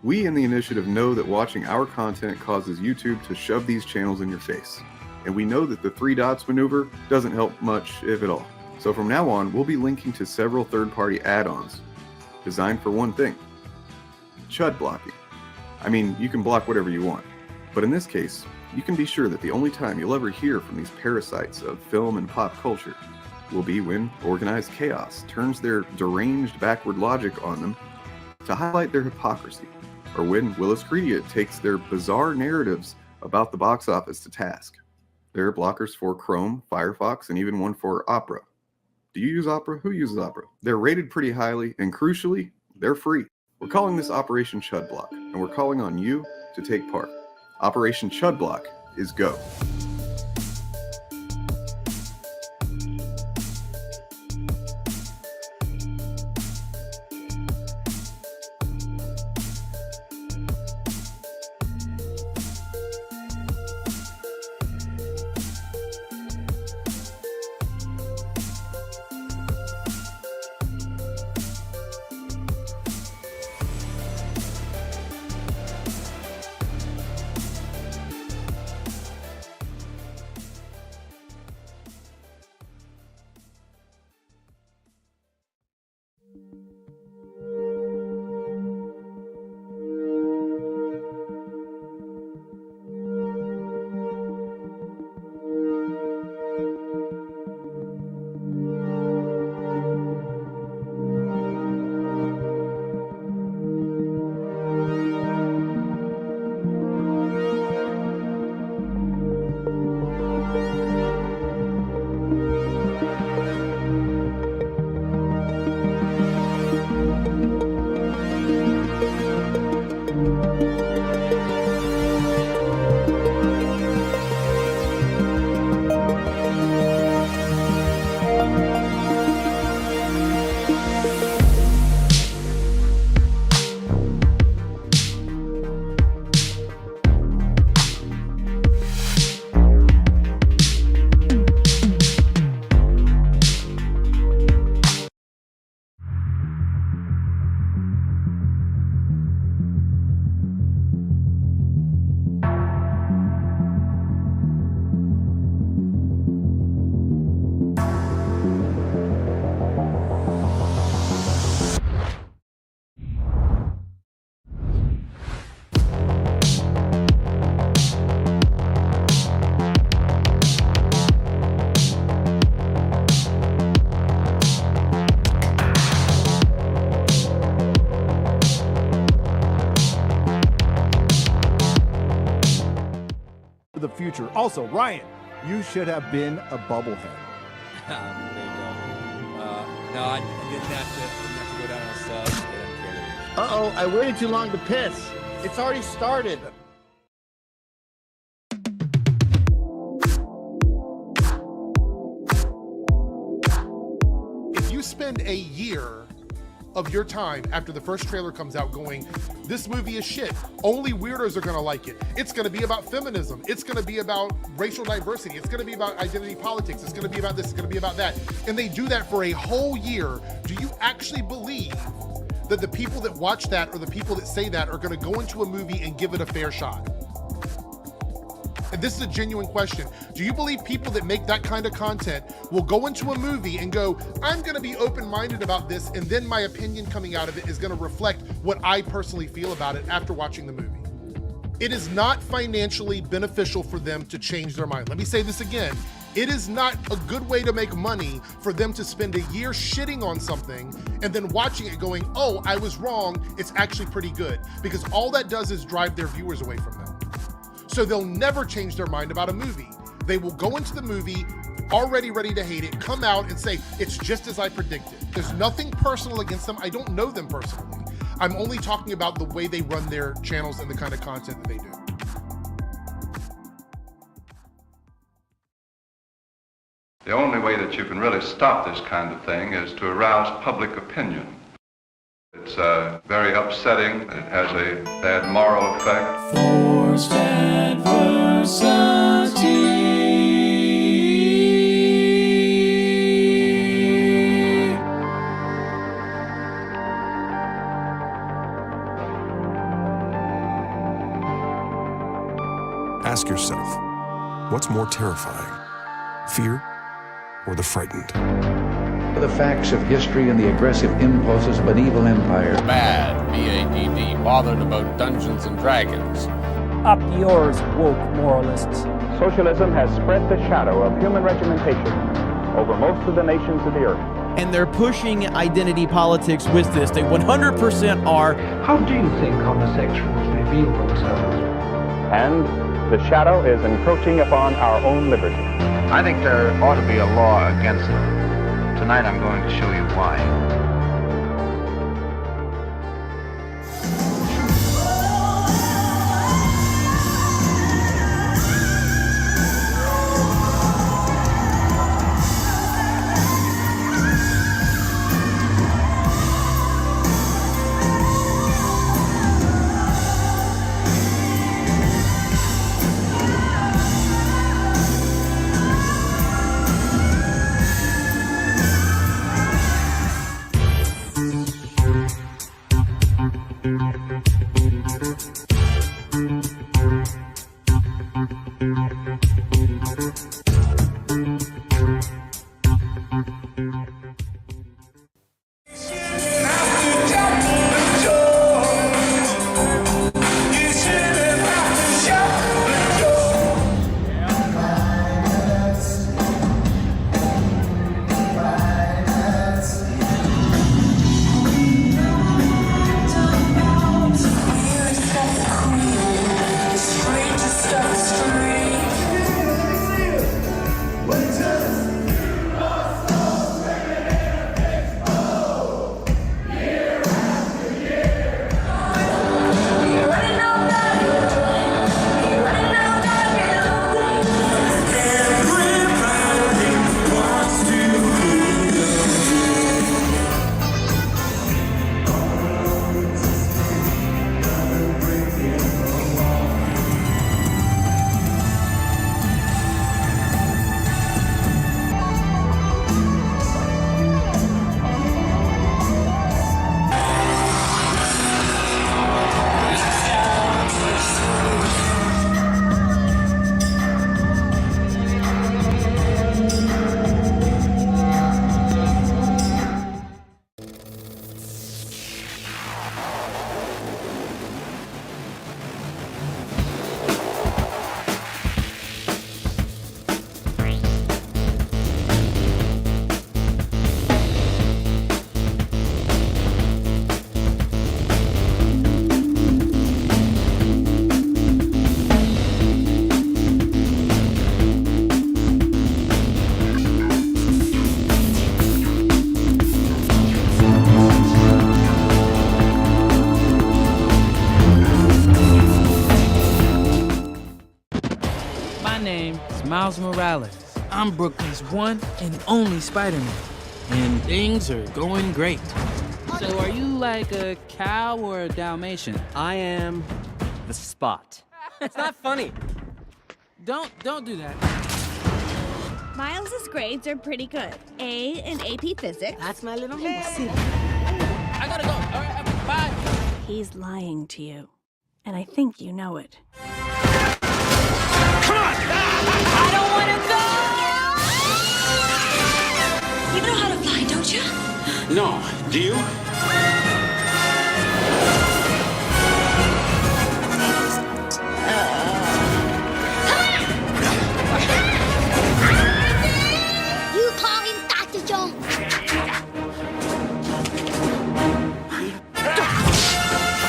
We in the initiative know that watching our content causes YouTube to shove these channels in your face. And we know that the three dots maneuver doesn't help much, if at all. So from now on, we'll be linking to several third-party add-ons designed for one thing: chud blocking. I mean, you can block whatever you want. But in this case, you can be sure that the only time you'll ever hear from these parasites of film and pop culture will be when organized chaos turns their deranged backward logic on them to highlight their hypocrisy, or when Willis Credia takes their bizarre narratives about the box office to task. There are blockers for Chrome, Firefox, and even one for Opera. Do you use Opera? Who uses Opera? They're rated pretty highly, and crucially, they're free. We're calling this Operation Chud Block, and we're calling on you to take part. Operation Chud Block is go. The future. Also, Ryan, you should have been a bubblehead. There you go. No, I didn't have to go down on a sub. Uh-oh, I waited too long to piss. It's already started. If you spend a year of your time after the first trailer comes out going, this movie is shit, only weirdos are gonna like it, it's gonna be about feminism, it's gonna be about racial diversity, it's gonna be about identity politics, it's gonna be about this, it's gonna be about that, and they do that for a whole year, do you actually believe that the people that watch that or the people that say that are gonna go into a movie and give it a fair shot? And this is a genuine question. Do you believe people that make that kind of content will go into a movie and go, I'm gonna be open-minded about this, and then my opinion coming out of it is gonna reflect what I personally feel about it after watching the movie? It is not financially beneficial for them to change their mind. Let me say this again. It is not a good way to make money for them to spend a year shitting on something and then watching it going, oh, I was wrong, it's actually pretty good. Because all that does is drive their viewers away from them. So they'll never change their mind about a movie. They will go into the movie already ready to hate it, come out and say, it's just as I predicted. There's nothing personal against them. I don't know them personally. I'm only talking about the way they run their channels and the kind of content that they do. The only way that you can really stop this kind of thing is to arouse public opinion. It's very upsetting. It has a bad moral effect. Forced adversity. What's more terrifying, fear or the frightened? The facts of history and the aggressive impulses of an evil empire. Bad, B-A-D-D, bothered about Dungeons and Dragons. Up yours, woke moralists. Socialism has spread the shadow of human regimentation over most of the nations of the earth. And they're pushing identity politics with this. They 100% are. How do you think homosexuals reveal themselves? And the shadow is encroaching upon our own liberty. I think there ought to be a law against them. Tonight I'm going to show you why. Miles Morales. I'm Brooklyn's one and only Spider-Man. And things are going great. So are you like a cow or a Dalmatian? I am the Spot. It's not funny. Don't do that. Miles's grades are pretty good. A in AP Physics. That's my little I gotta go. All right, bye. He's lying to you. And I think you know it. Come on! I don't want to go! You know how to fly, don't you? No. Do you? You call him Dr. Jones.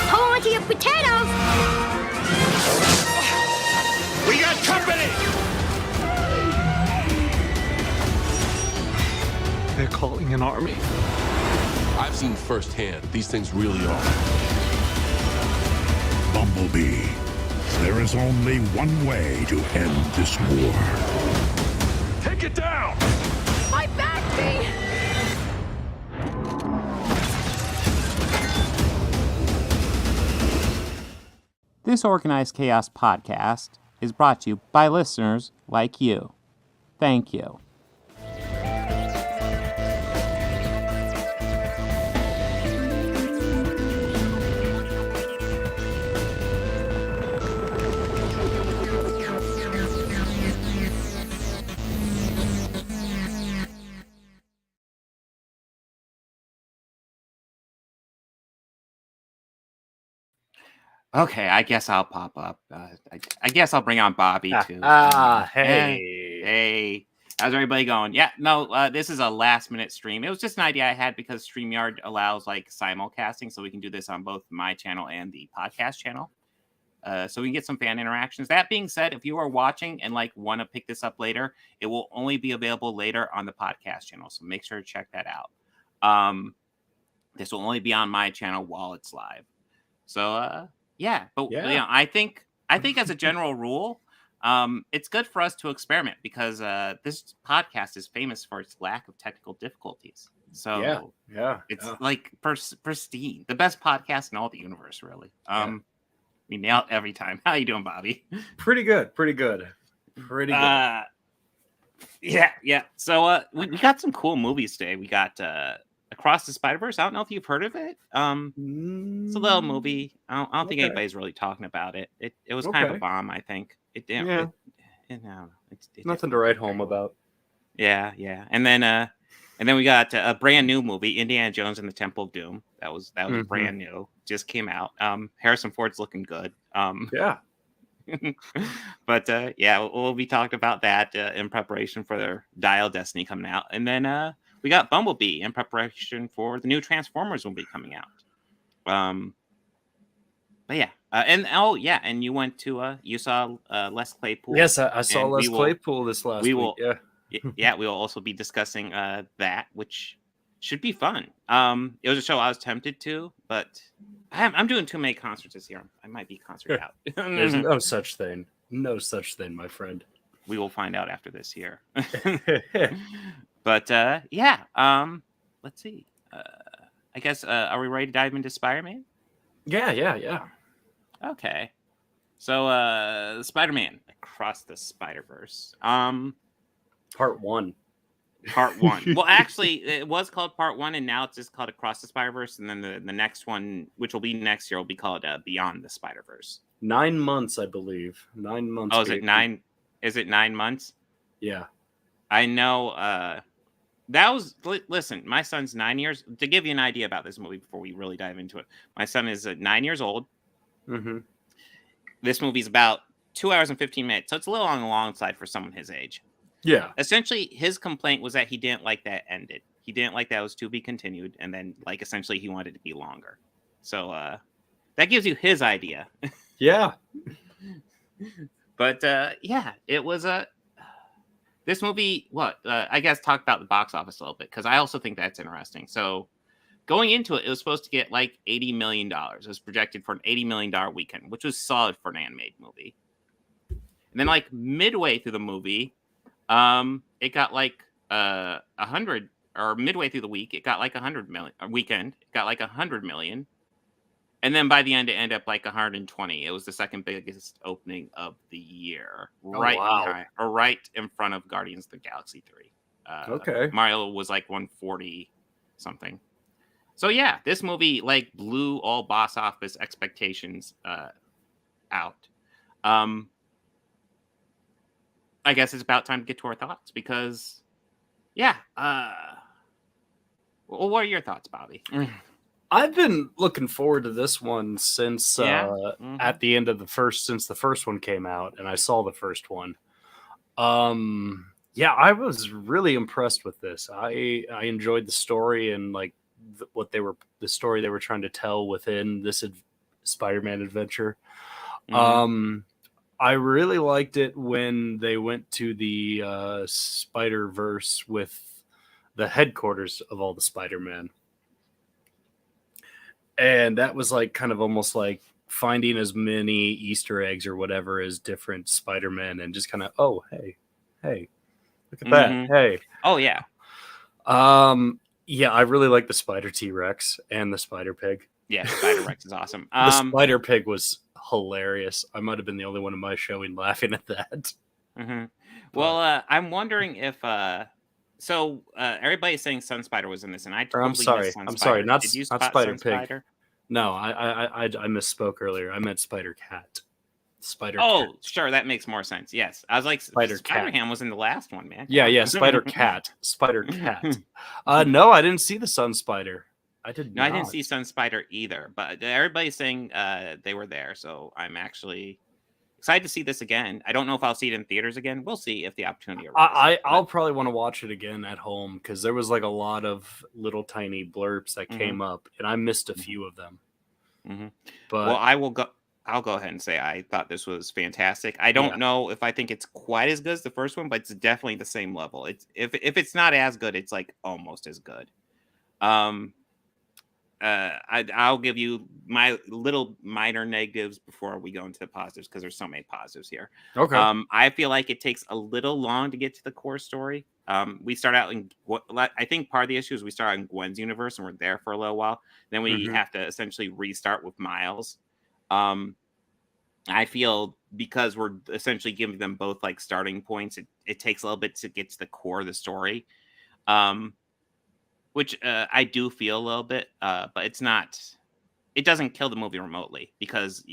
Hold on to your potatoes. We got company! They're calling an army. I've seen firsthand, these things really are. Bumblebee, there is only one way to end this war. Take it down! My back, me! This Organized Chaos podcast is brought to you by listeners like you. Thank you. Okay, I guess I'll pop up. I guess I'll bring on Bobby too. Hey. How's everybody going? Yeah, no, this is a last-minute stream. It was just an idea I had because StreamYard allows like simulcasting, so we can do this on both my channel and the podcast channel. So we can get some fan interactions. That being said, if you are watching and like want to pick this up later, it will only be available later on the podcast channel. So make sure to check that out. This will only be on my channel while it's live. So yeah, but you know, I think as a general rule, it's good for us to experiment because this podcast is famous for its lack of technical difficulties. So it's like pristine, the best podcast in all the universe, really. We nail it every time. How you doing, Bobby? Pretty good. Yeah. So we got some cool movies today. We got Across the Spider-Verse. I don't know if you've heard of it. It's a little movie. I don't think anybody's really talking about it. It was kind of a bomb, I think. It didn't. It's nothing to write home about. Yeah. And then we got a brand new movie, Indiana Jones and the Temple of Doom. That was brand new. Just came out. Harrison Ford's looking good. But we'll be talking about that in preparation for their Dial of Destiny coming out. And then we got Bumblebee in preparation for the new Transformers will be coming out. But yeah. And you went to you saw Les Claypool. Yes, I saw Les Claypool this last week. Yeah, we will also be discussing that, which should be fun. It was a show I was tempted to, but I'm doing too many concerts this year. I might be concert out. There's no such thing. No such thing, my friend. We will find out after this year. But let's see. I guess are we ready to dive into Spider-Man? Yeah. Okay. So Spider-Man Across the Spider-Verse. Part 1. Well, actually, it was called Part 1, and now it's just called Across the Spider-Verse. And then the next one, which will be next year, will be called Beyond the Spider-Verse. 9 months, I believe. 9 months. Oh, is it 9? Is it 9 months? Yeah. I know. Listen, my son's 9 years. To give you an idea about this movie before we really dive into it, my son is 9 years old. Mm-hmm. This movie's about 2 hours and 15 minutes, so it's a little on the long side for someone his age. Yeah. Essentially, his complaint was that he didn't like that ended. He didn't like that it was to be continued, and then essentially he wanted it to be longer. So that gives you his idea. Yeah. But it was this movie. I guess talk about the box office a little bit because I also think that's interesting. So going into it, it was supposed to get like $80 million. It was projected for an $80 million weekend, which was solid for an animated movie. And then like midway through the movie, it got like 100, or midway through the week, it got like 100 million. Weekend, it got like 100 million, and then by the end, it ended up like 120. It was the second biggest opening of the year, right in front of Guardians of the Galaxy 3. Okay, Mario was like 140 something. So yeah, this movie like blew all box office expectations out. I guess it's about time to get to our thoughts because, what are your thoughts, Bobby? I've been looking forward to this one since at the end of since the first one came out, and I saw the first one. I was really impressed with this. I enjoyed the story and like the story they were trying to tell within this Spider-Man adventure. I really liked it when they went to the Spider-Verse with the headquarters of all the Spider-Man. And that was like kind of almost like finding as many Easter eggs or whatever as different Spider-Man and just kind of, oh, hey, look at that. Hey. Oh, yeah. I really like the Spider T-Rex and the Spider Pig. Yeah, Spider-Rex is awesome. The Spider Pig was hilarious. I might have been the only one in my showing laughing at that. Mm-hmm. Well, I'm wondering if everybody's saying Sun Spider was in this, and I totally missed Sun Spider. Not Did you not spot Spider Sun Pig. Spider? No, I misspoke earlier. I meant Spider Cat. Cat. Sure, that makes more sense. Yes, I was like Spider-Ham was in the last one, man. Yeah, Spider Cat. Spider Cat. No, I didn't see the Sun Spider. I did No, I not. didn't see Sun Spider either, but everybody's saying they were there, so I'm actually excited to see this again. I don't know if I'll see it in theaters again. We'll see if the opportunity arises. I'll probably want to watch it again at home because there was like a lot of little tiny blurbs that came up, and I missed a few of them. But well, I'll go ahead and say I thought this was fantastic. I don't know if I think it's quite as good as the first one, but it's definitely the same level. It's if it's not as good, it's like almost as good. I'll give you my little minor negatives before we go into the positives because there's so many positives here. Okay. I feel like it takes a little long to get to the core story. We start out in I think part of the issue is we start in Gwen's universe and we're there for a little while. Then we have to essentially restart with Miles. I feel because we're essentially giving them both like starting points, it takes a little bit to get to the core of the story. Which I do feel a little bit, but it doesn't kill the movie remotely because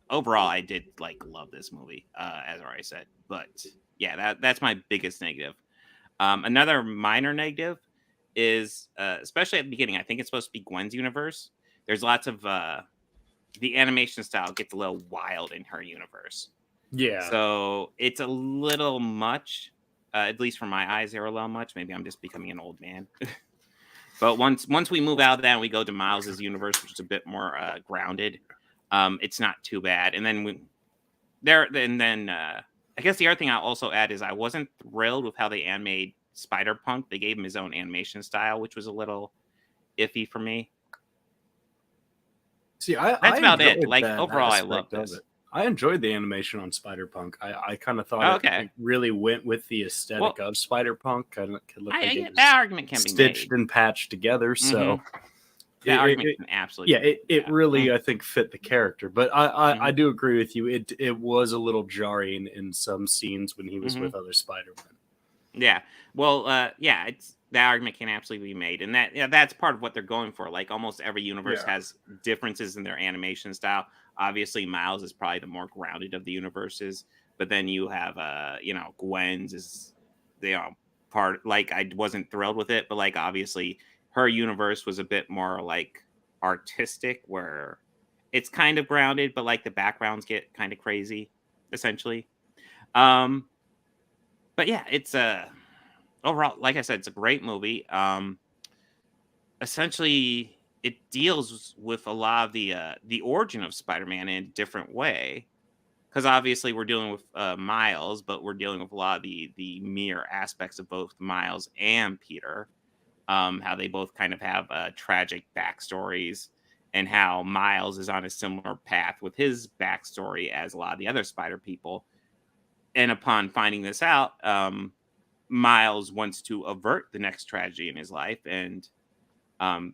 overall I did like love this movie, as I already said. But yeah, that's my biggest negative. Another minor negative is, especially at the beginning, I think it's supposed to be Gwen's universe. There's lots of the animation style gets a little wild in her universe. Yeah. So it's a little much, at least for my eyes, they're a little much. Maybe I'm just becoming an old man. But once we move out of that and we go to Miles's universe, which is a bit more grounded, it's not too bad. And then I guess the other thing I'll also add is I wasn't thrilled with how they animated Spider-Punk. They gave him his own animation style, which was a little iffy for me. See, that's about it. Like overall, I love this. I enjoyed the animation on Spider-Punk. I kind of thought it really went with the aesthetic of Spider-Punk. Kind of look like that argument can be stitched and patched together. So that argument can absolutely it really I think fit the character. But I do agree with you. It was a little jarring in some scenes when he was with other Spider-Men. Yeah. Well, it's that argument can absolutely be made, and that's part of what they're going for. Like almost every universe has differences in their animation style. Obviously, Miles is probably the more grounded of the universes, but then you have, Gwen's is, part. Like I wasn't thrilled with it, but like obviously her universe was a bit more like artistic, where it's kind of grounded, but like the backgrounds get kind of crazy, essentially. But yeah, it's overall, like I said, it's a great movie. Essentially, it deals with a lot of the origin of Spider-Man in a different way, because obviously we're dealing with Miles, but we're dealing with a lot of the mere aspects of both Miles and Peter, how they both kind of have tragic backstories, and how Miles is on a similar path with his backstory as a lot of the other Spider people. And upon finding this out, Miles wants to avert the next tragedy in his life, and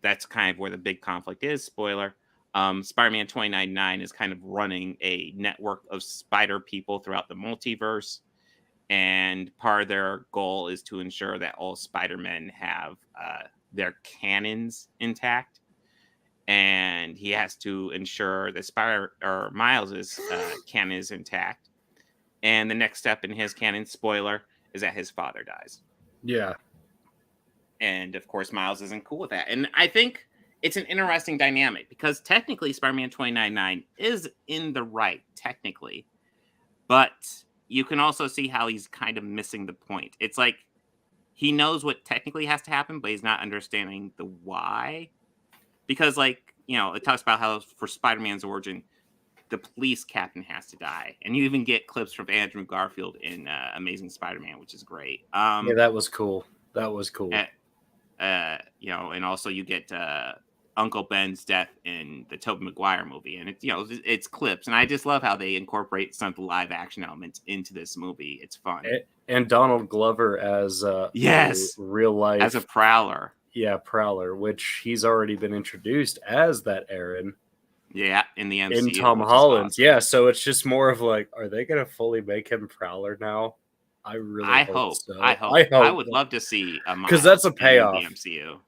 that's kind of where the big conflict is. Spoiler. Spider-Man 2099 is kind of running a network of spider people throughout the multiverse. And part of their goal is to ensure that all Spider-Men have their canons intact. And he has to ensure that Miles's canon is intact. And the next step in his canon, spoiler, is that his father dies. Yeah. And of course, Miles isn't cool with that. And I think it's an interesting dynamic because technically Spider-Man 2099 is in the right, technically. But you can also see how he's kind of missing the point. It's like he knows what technically has to happen, but he's not understanding the why. Because, like, it talks about how for Spider-Man's origin, the police captain has to die. And you even get clips from Andrew Garfield in Amazing Spider-Man, which is great. Yeah, that was cool. That was cool. And also you get Uncle Ben's death in the Tobey Maguire movie, and it's clips, and I just love how they incorporate some of the live action elements into this movie. It's fun. And Donald Glover as real life as a Prowler. Yeah, Prowler, which he's already been introduced as that Aaron. Yeah, in the MCU. In Tom Holland's. Awesome. Yeah, so it's just more of like, are they going to fully make him Prowler now? I hope so. I would love to see because that's a payoff. In the MCU.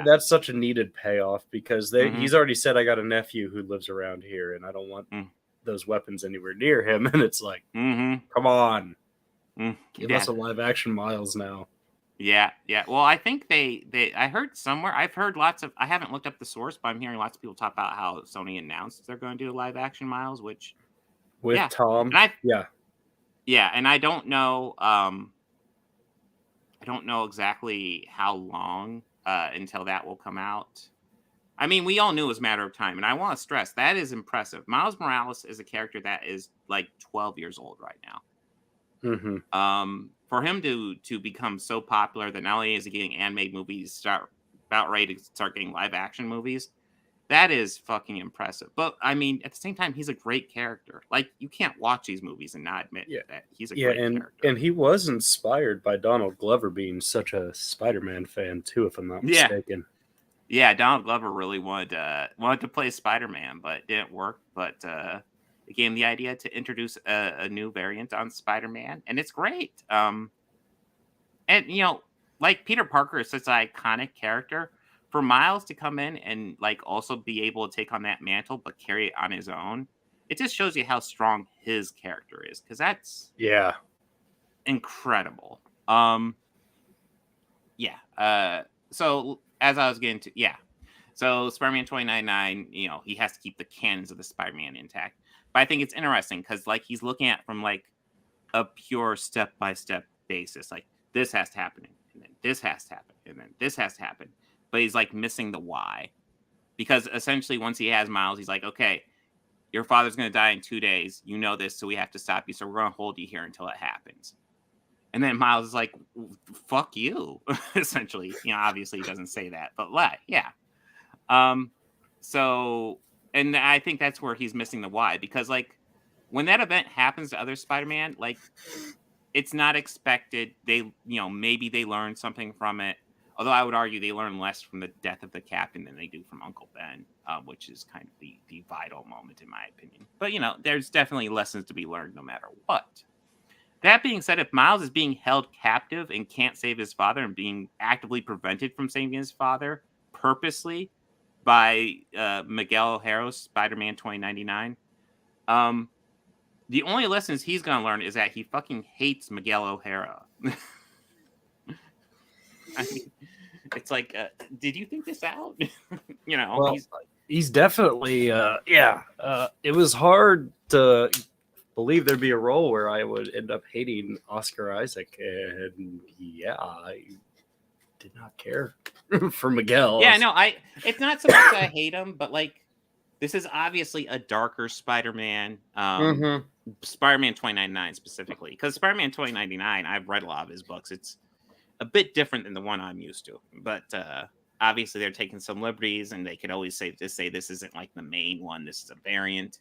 That's such a needed payoff because he's already said, I got a nephew who lives around here and I don't want those weapons anywhere near him. And it's like, come on, give us a live action Miles now. Yeah. Well, I think I heard somewhere. I've heard lots of. I haven't looked up the source, but I'm hearing lots of people talk about how Sony announced they're going to do a live action Miles, which with Tom. And yeah. Yeah, and I don't know. I don't know exactly how long until that will come out. I mean, we all knew it was a matter of time, and I want to stress that is impressive. Miles Morales is a character that is like 12 years old right now. For him to become so popular that not only is he getting animated movies, about ready to start getting live action movies, that is fucking impressive. But I mean, at the same time, he's a great character. Like, you can't watch these movies and not admit that he's a great character. And he was inspired by Donald Glover being such a Spider-Man fan too, if I'm not mistaken. Yeah, Donald Glover really wanted to play Spider-Man, but it didn't work. But it gave him the idea to introduce a new variant on Spider-Man, and it's great. And like Peter Parker is such an iconic character. For Miles to come in and like also be able to take on that mantle, but carry it on his own, it just shows you how strong his character is, because that's incredible. So as I was getting to, so Spider-Man 2099, he has to keep the canons of the Spider-Man intact. But I think it's interesting because like he's looking at from like a pure step-by-step basis, like this has to happen, and then this has to happen, and then this has to happen. But he's like missing the why, because essentially once he has Miles, he's like, okay, your father's going to die in 2 days. You know this, so we have to stop you. So we're going to hold you here until it happens. And then Miles is like, fuck you, essentially. Obviously he doesn't say that, but So, and I think that's where he's missing the why, because like when that event happens to other Spider-Man, like it's not expected. They, maybe they learn something from it. Although I would argue they learn less from the death of the captain than they do from Uncle Ben, which is kind of the vital moment in my opinion. But, there's definitely lessons to be learned no matter what. That being said, if Miles is being held captive and can't save his father and being actively prevented from saving his father purposely by Miguel O'Hara's Spider-Man 2099, the only lessons he's going to learn is that he fucking hates Miguel O'Hara. I mean, it's like, did you think this out? Well, he's definitely, it was hard to believe there'd be a role where I would end up hating Oscar Isaac, and I did not care for Miguel. Yeah, no, it's not so much that I hate him, but like, this is obviously a darker Spider-Man, Spider-Man 2099 specifically, because Spider-Man 2099, I've read a lot of his books. It's a bit different than the one I'm used to, but obviously they're taking some liberties, and they could always say this isn't like the main one. This is a variant.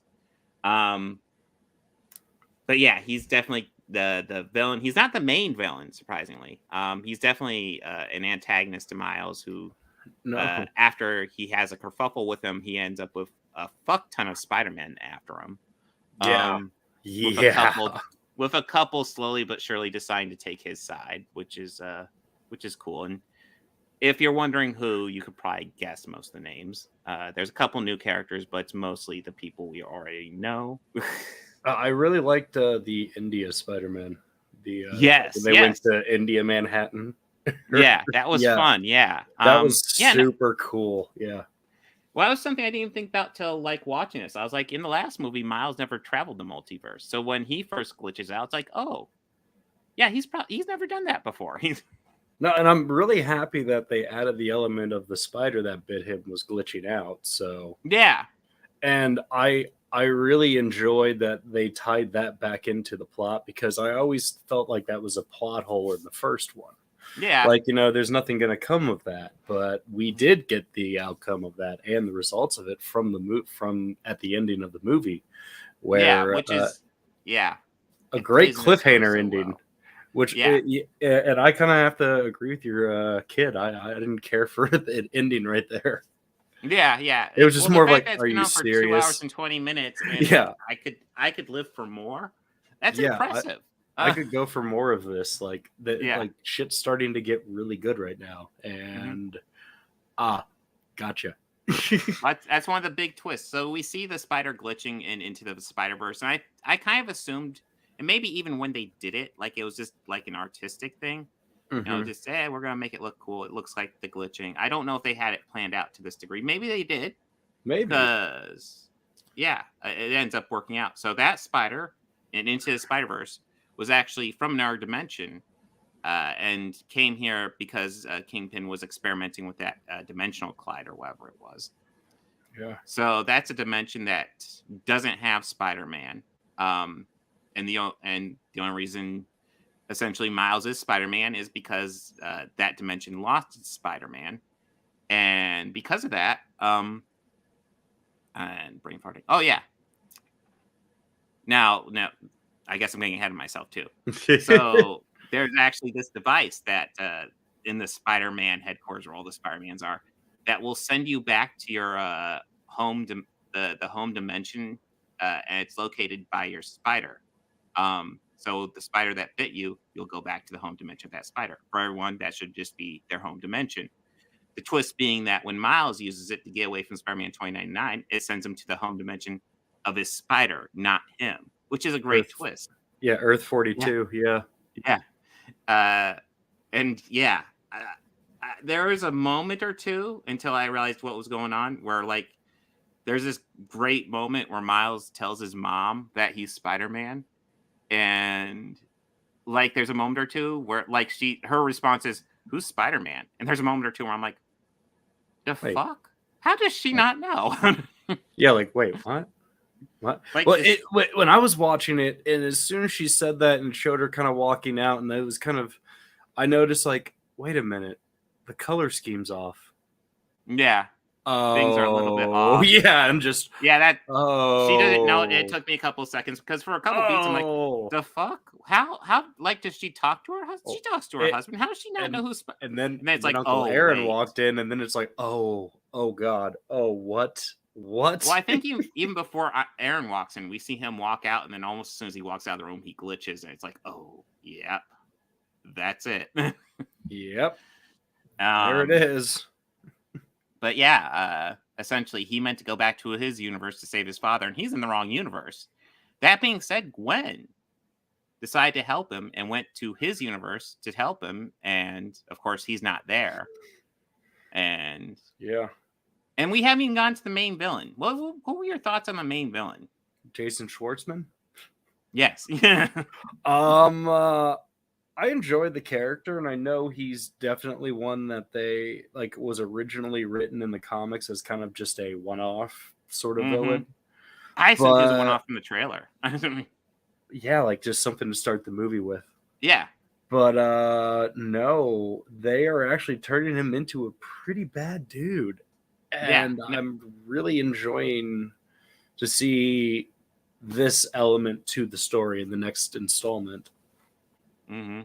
But yeah, he's definitely the villain. He's not the main villain, surprisingly. He's definitely an antagonist to Miles, who after he has a kerfuffle with him, he ends up with a fuck ton of Spider-Man after him. With a couple slowly but surely deciding to take his side, which is cool. And if you're wondering who, you could probably guess most of the names. There's a couple new characters, but it's mostly the people we already know. I really liked the India Spider-Man. They went to India, Manhattan. Yeah, that was fun. Yeah, that was super cool. Yeah. Well, that was something I didn't even think about till like watching this. I was like, in the last movie, Miles never traveled the multiverse. So when he first glitches out, it's like, oh, yeah, he's never done that before. No, and I'm really happy that they added the element of the spider that bit him was glitching out. So yeah, and I really enjoyed that they tied that back into the plot, because I always felt like that was a plot hole in the first one. Yeah. Like, there's nothing going to come of that, but we did get the outcome of that and the results of it from at the ending of the movie, where which is a great cliffhanger ending. Well. Which and I kind of have to agree with your kid. I didn't care for the ending right there. Yeah. It was just more of like, are you serious? 2 hours and 20 minutes. And I could live for more. That's impressive. I could go for more of this. Like like shit's starting to get really good right now. And gotcha. That's one of the big twists. So we see the spider glitching into the Spider-Verse, and I kind of assumed, and maybe even when they did it, like it was just like an artistic thing. Just we're gonna make it look cool. It looks like the glitching. I don't know if they had it planned out to this degree. Maybe they did. Maybe. Because it ends up working out. So that spider in Into the Spider-Verse was actually from another dimension, and came here because Kingpin was experimenting with that dimensional collide or whatever it was. Yeah. So that's a dimension that doesn't have Spider-Man, and the only reason essentially Miles is Spider-Man is because that dimension lost its Spider-Man, and because of that, and brain farting. Oh yeah. Now, I guess I'm getting ahead of myself too. So there's actually this device that in the Spider-Man headquarters where all the Spider-Mans are, that will send you back to your home, the home dimension, and it's located by your spider. So the spider that bit you, you'll go back to the home dimension of that spider. For everyone, that should just be their home dimension. The twist being that when Miles uses it to get away from Spider-Man 2099, it sends him to the home dimension of his spider, not him, which is a great twist. Yeah, Earth 42. Yeah. There was a moment or two until I realized what was going on, where like there's this great moment where Miles tells his mom that he's Spider-Man, and like there's a moment or two where like her response is, "Who's Spider-Man?" And there's a moment or two where I'm like, fuck? How does she not know? Yeah, like wait, what? Like when I was watching it, and as soon as she said that and showed her kind of walking out, and it was kind of, I noticed like, wait a minute, the color scheme's off. Yeah. Things are a little bit off. Yeah, I'm just. Yeah, that. She doesn't know. It took me a couple of seconds because for a couple of beats, I'm like, the fuck? How? Like, does she talk to her husband? She talks to her husband. How does she not know who's? And then it's like, Uncle Aaron walked in, and then it's like, oh God, what? Well, I think even before Aaron walks in, we see him walk out, and then almost as soon as he walks out of the room, he glitches, and it's like, oh, yep, that's it. Yep, there it is. But yeah, essentially, he meant to go back to his universe to save his father, and he's in the wrong universe. That being said, Gwen decided to help him and went to his universe to help him, and of course, he's not there. And yeah. And we haven't even gotten to the main villain. What were your thoughts on the main villain? Jason Schwartzman? Yes. I enjoyed the character, and I know he's definitely one that they like was originally written in the comics as kind of just a one-off sort of villain. I assumed he was a one-off from the trailer. Yeah, like just something to start the movie with. Yeah. But no, they are actually turning him into a pretty bad dude. And I'm really enjoying to see this element to the story in the next installment. Mm-hmm.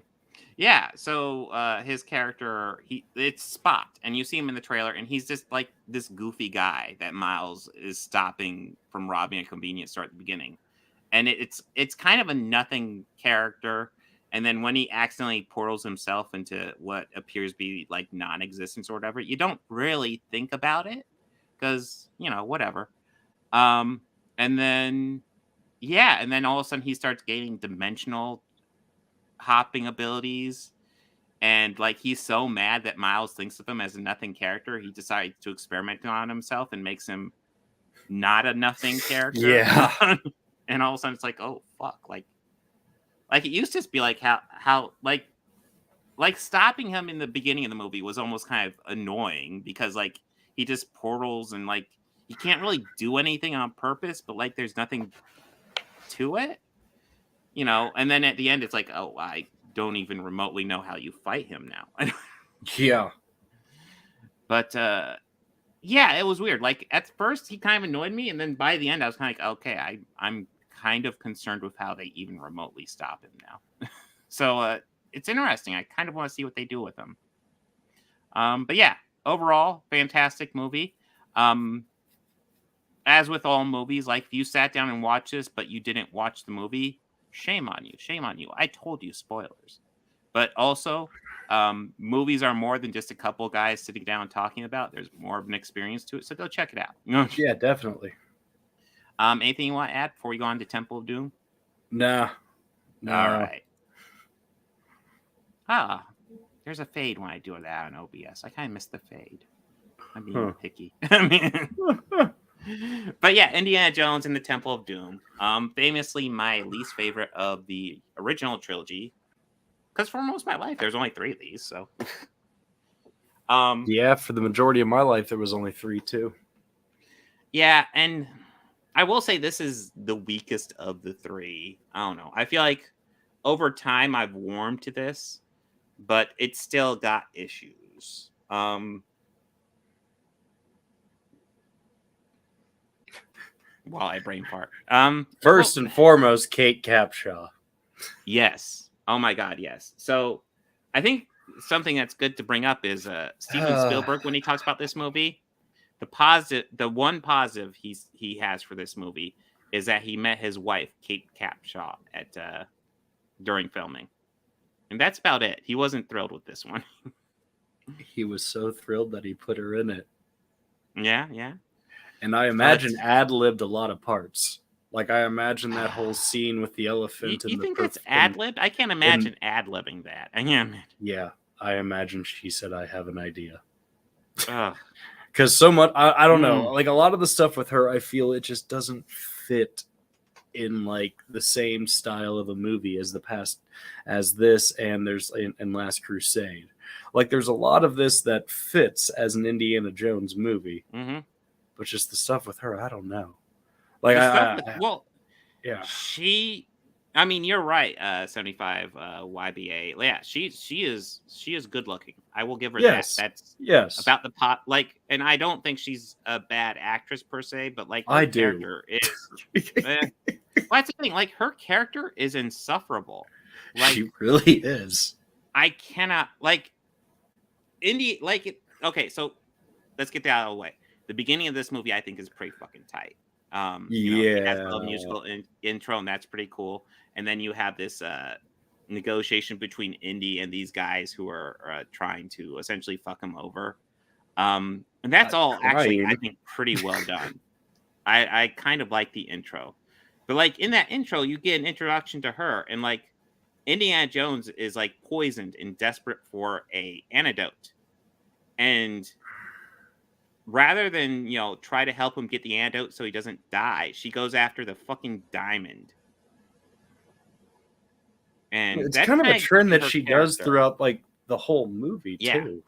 Yeah, so his character, it's Spot, and you see him in the trailer, and he's just like this goofy guy that Miles is stopping from robbing a convenience store at the beginning. And it's kind of a nothing character. And then when he accidentally portals himself into what appears to be like non-existence or whatever, you don't really think about it because, whatever. And then all of a sudden he starts gaining dimensional hopping abilities. And like he's so mad that Miles thinks of him as a nothing character, he decides to experiment on himself and makes him not a nothing character. Yeah. And all of a sudden it's like, oh, fuck. Like it used to just be like how like stopping him in the beginning of the movie was almost kind of annoying because like he just portals and like he can't really do anything on purpose, but like there's nothing to it, and then at the end it's like, oh, I don't even remotely know how you fight him now. Yeah. But yeah, it was weird. Like at first he kind of annoyed me, and then by the end I was kind of like, okay, I'm kind of concerned with how they even remotely stop him now. So it's interesting. I kind of want to see what they do with him. But yeah, overall, fantastic movie. As with all movies, like if you sat down and watched this, but you didn't watch the movie, shame on you. Shame on you. I told you spoilers. But also, movies are more than just a couple guys sitting down talking about. There's more of an experience to it. So go check it out. Yeah, definitely. Anything you want to add before we go on to Temple of Doom? Nah. All right. there's a fade when I do that on OBS. I kind of miss the fade. I'm being picky. I mean, but yeah, Indiana Jones and the Temple of Doom. Famously my least favorite of the original trilogy. Because for most of my life, there's only 3 of these. So, yeah, for the majority of my life, there was only 3 too. Yeah, and I will say this is the weakest of the 3. I don't know. I feel like over time I've warmed to this, but it's still got issues. While I brain fart. First and foremost, Kate Capshaw. Yes. Oh my God, yes. So I think something that's good to bring up is Steven Spielberg when he talks about this movie. The one positive he has for this movie is that he met his wife, Kate Capshaw, at during filming. And that's about it. He wasn't thrilled with this one. He was so thrilled that he put her in it. Yeah. And I imagine ad-libbed a lot of parts. Like, I imagine that whole scene with the elephant. You think that's ad-libbed? I can't imagine ad-libbing that. Yeah, I imagine she said, I have an idea. Because so much, I don't know. Like, a lot of the stuff with her, I feel it just doesn't fit in, like, the same style of a movie as this and Last Crusade. Like, there's a lot of this that fits as an Indiana Jones movie. Mm-hmm. But just the stuff with her, I don't know. Like, yeah. I mean, you're right. 75 YBA. Yeah, she is good looking. I will give her that. That's about the pot. Like, and I don't think she's a bad actress per se, but like her character is. Well, that's the thing. Like, her character is insufferable. Like, she really is. I cannot like Indy. Like, okay, so let's get that out of the way. The beginning of this movie, I think, is pretty fucking tight. It has a little musical intro, and that's pretty cool. And then you have this negotiation between Indy and these guys who are trying to essentially fuck him over. And that's all actually, I think, pretty well done. I kind of like the intro. But, like, in that intro, you get an introduction to her. And, like, Indiana Jones is, like, poisoned and desperate for an antidote. And rather than, try to help him get the antidote so he doesn't die, she goes after the fucking diamond. And it's kind of a trend that she does throughout, like, the whole movie, too.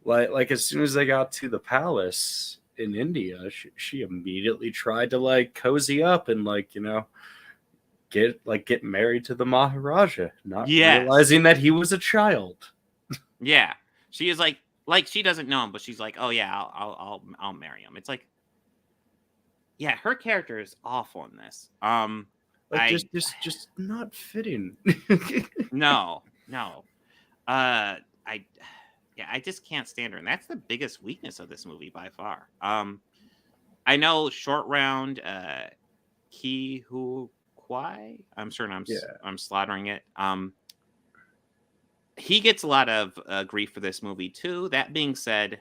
Like, as soon as they got to the palace in India, she immediately tried to, like, cozy up and, like, get married to the Maharaja, not realizing that he was a child. Yeah. She is like she doesn't know him, but she's like, oh yeah, I'll marry him. It's like, yeah, her character is awful in this. Just not fitting. No. I just can't stand her, and that's the biggest weakness of this movie by far. I know Short Round, Ki Hu Kwai. I'm certain I'm slaughtering it. He gets a lot of grief for this movie too. That being said,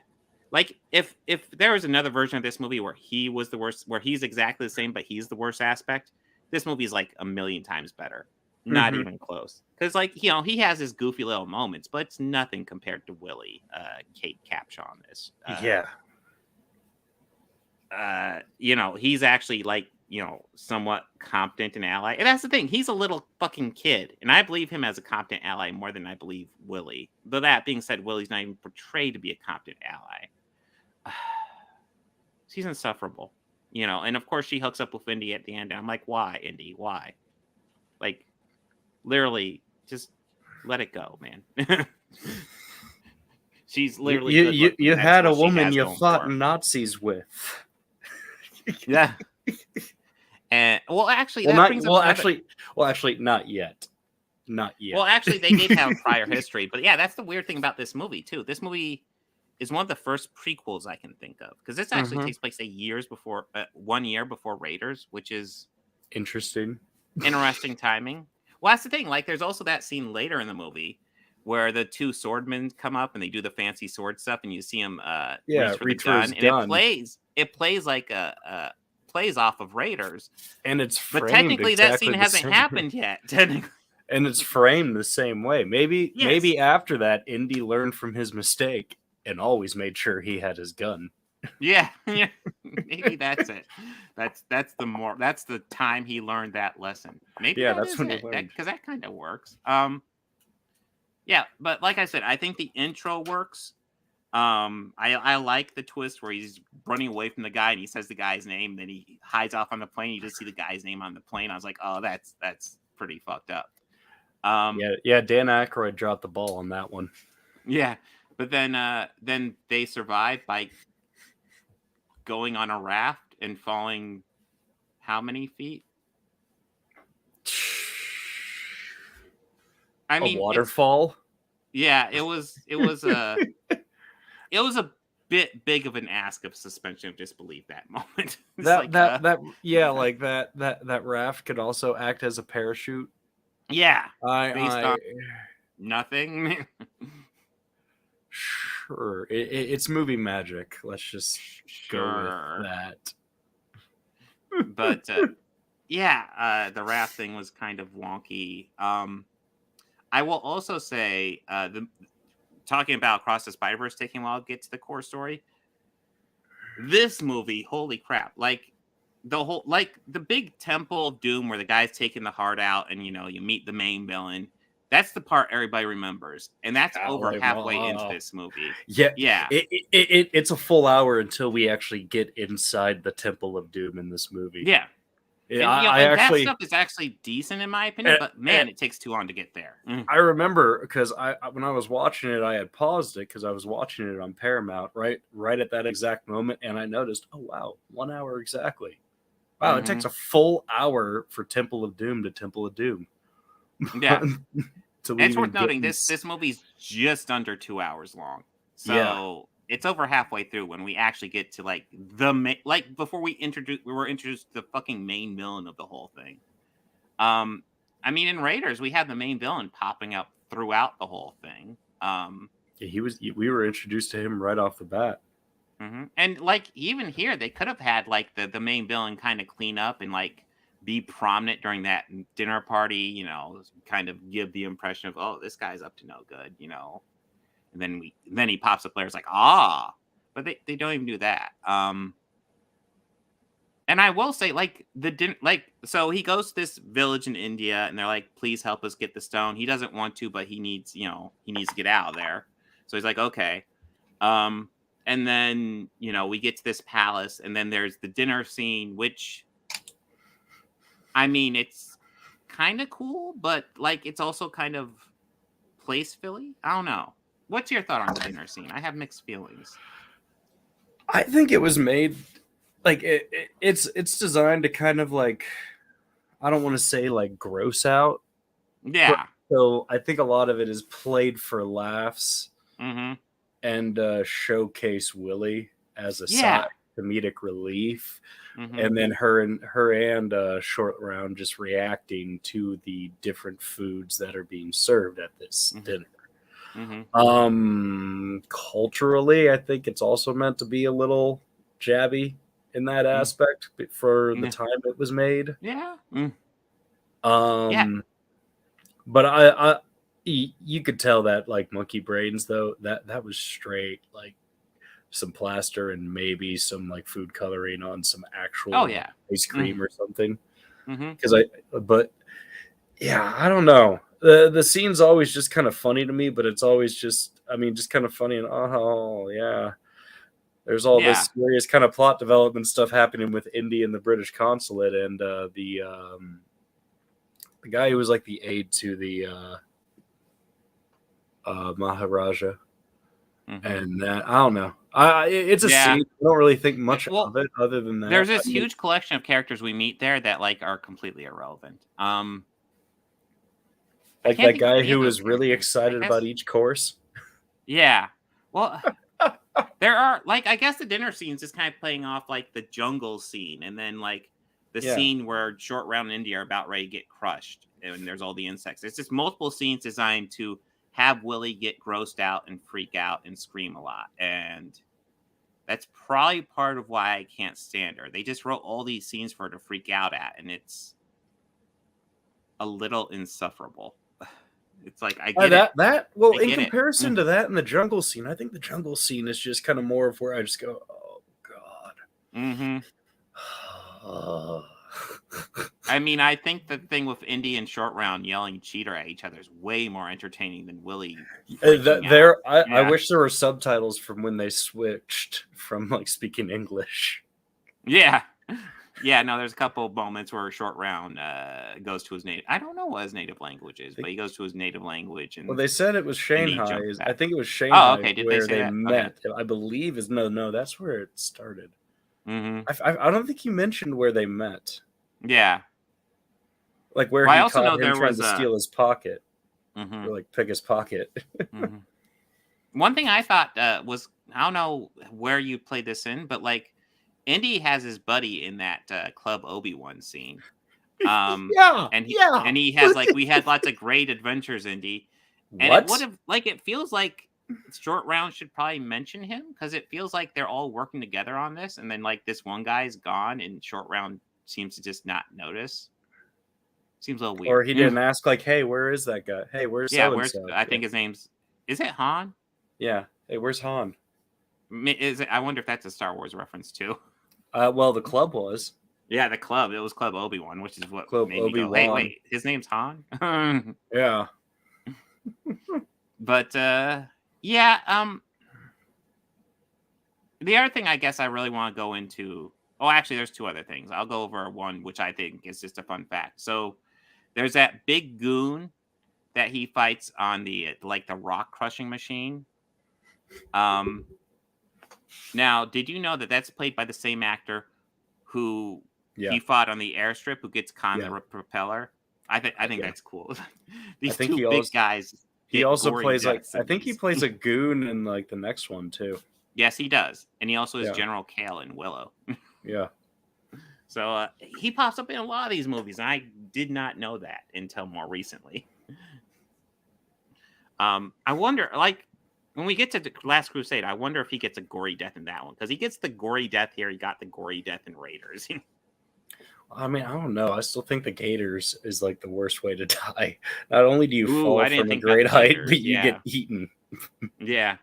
like, if there was another version of this movie where he was the worst, where he's exactly the same but he's the worst aspect, this movie is like a million times better. Not even close. Because, like, he has his goofy little moments, but it's nothing compared to Willie, Kate Capshaw on this. He's actually, like, somewhat competent and ally. And that's the thing. He's a little fucking kid. And I believe him as a competent ally more than I believe Willie. Though that being said, Willie's not even portrayed to be a competent ally. She's insufferable. And of course she hooks up with Indy at the end. And I'm like, why, Indy? Why? Like, literally, just let it go, man. She's literally you had a woman you fought Nazis with. Yeah. And actually, not yet. Well, actually, they did have a prior history, but yeah, that's the weird thing about this movie too. This movie is one of the first prequels I can think of, because this actually takes place 1 year before Raiders, which is interesting timing. Well, that's the thing. Like, there's also that scene later in the movie where the two swordmen come up and they do the fancy sword stuff, and you see them reach for the gun, and it plays like plays off of Raiders, and it's but technically that scene hasn't happened yet. And it's framed the same way. Maybe after that, Indy learned from his mistake and always made sure he had his gun. Yeah, yeah. Maybe that's it. That's the time he learned that lesson. Maybe that's when he it, learned. because that kind of works. Yeah, but like I said, I think the intro works. I like the twist where he's running away from the guy and he says the guy's name, then he hides off on the plane. You just see the guy's name on the plane. I was like, oh, that's pretty fucked up. Dan Aykroyd dropped the ball on that one. Yeah, but then they survive by going on a raft and falling how many feet? I mean, a waterfall. Yeah, it was a it was a bit big of an ask of suspension of disbelief that moment. that raft could also act as a parachute. Yeah, based on nothing. Sure, it's movie magic. Let's just go with that. But the raft thing was kind of wonky. I will also say talking about Across the Spider-Verse taking a while to get to the core story. This movie, holy crap! Like the big Temple of Doom where the guy's taking the heart out and you meet the main villain. That's the part everybody remembers, and that's over halfway into this movie. Yeah. It's a full hour until we actually get inside the Temple of Doom in this movie. Yeah. And, that stuff is actually decent in my opinion, but man, it takes too long to get there. I remember because when I was watching it, I had paused it because I was watching it on Paramount right at that exact moment, and I noticed, oh wow, 1 hour exactly. Wow, It takes a full hour for Temple of Doom to Temple of Doom. Yeah. It's worth noting this movie's just under 2 hours long, so it's over halfway through when we actually get to before we were introduced to the fucking main villain of the whole thing. I mean, in Raiders we had the main villain popping up throughout the whole thing. We were introduced to him right off the bat. Mm-hmm. And even here they could have had the main villain kind of clean up and be prominent during that dinner party, kind of give the impression of, oh, this guy's up to no good, and then he pops up there. It's like, but they don't even do that. And I will say, so he goes to this village in India and they're like, please help us get the stone. He doesn't want to, but he needs to get out of there. So he's like, okay. And then, we get to this palace and then there's the dinner scene, which, I mean, it's kind of cool, but it's also kind of place filly. I don't know. What's your thought on the dinner scene? I have mixed feelings. I think it was made it's designed to kind of I don't want to say gross out. Yeah. So I think a lot of it is played for laughs and showcase Willie as a side comedic relief. And then her and Short Round just reacting to the different foods that are being served at this dinner. Culturally, I think it's also meant to be a little jabby in that aspect for the time it was made. Yeah. But you could tell that Monkey Brains though that was straight some plaster and maybe some food coloring on some actual ice cream or something. I don't know. The scene's always just kind of funny to me, but it's always just kind of funny and there's all this serious kind of plot development stuff happening with Indy and the British consulate and the guy who was the aide to the Maharaja. And that, I don't know. It's a scene. I don't really think much of it other than that. There's this huge collection of characters we meet there that are completely irrelevant. That guy who was really excited about each course. Yeah. Well, there are I guess the dinner scenes is kind of playing off the jungle scene, and then the scene where Short Round and Indy are about ready to get crushed, and there's all the insects. It's just multiple scenes designed to have Willie get grossed out and freak out and scream a lot. And that's probably part of why I can't stand her. They just wrote all these scenes for her to freak out at. And a little insufferable. It's like I get it. Well, I in get it. comparison to that and the jungle scene, I think the jungle scene is just kind of more of where I just go, oh god. Mm-hmm. I mean, I think the thing with Indy and Short Round yelling cheater at each other is way more entertaining than Willie. I wish there were subtitles from when they switched from like speaking English. Yeah. Yeah, no, there's a couple of moments where Short Round goes to his native. I don't know what his native language is, but he goes to his native language. And well, they said it was Shanghai. I think it was Shanghai where they met. Okay. I believe is no, that's where it started. Mm-hmm. I don't think you mentioned where they met. Yeah, like where he caught him trying to steal his pocket, or like pick his pocket. Mm-hmm. One thing I thought was, I don't know where you played this in, but like Indy has his buddy in that Club Obi-Wan scene. And he has like, we had lots of great adventures, Indy, and it would have like, it feels like Short Round should probably mention him, because it feels like they're all working together on this, and then like this one guy's gone and Short Round seems to just not notice. Seems a little weird. Or he didn't ask like, hey, where is that guy? Hey, where's so-and-so? I think his name's, is it Han? Yeah. Hey, where's Han? Is it? I wonder if that's a Star Wars reference too. Well, the club was. Yeah, the club. It was Club Obi-Wan, which is what Club made me go, hey, wait, his name's Han? Yeah. But yeah, the other thing I guess I really want to go into. Oh, actually, there's two other things. I'll go over one, which I think is just a fun fact. So there's that big goon that he fights on the like the rock crushing machine. Now, did you know that that's played by the same actor who he fought on the airstrip, who gets caught in the propeller? I think that's cool. These two big guys. He also plays like, I think he plays a goon in like the next one too. Yes, he does, and he also is General Kale in Willow. Yeah. So he pops up in a lot of these movies, and I did not know that until more recently. I wonder, like, when we get to the Last Crusade, I wonder if he gets a gory death in that one, because he gets the gory death here. He got the gory death in Raiders. I mean, I don't know. I still think the Gators is like the worst way to die. Not only do you fall from a great height, but you get eaten. Yeah,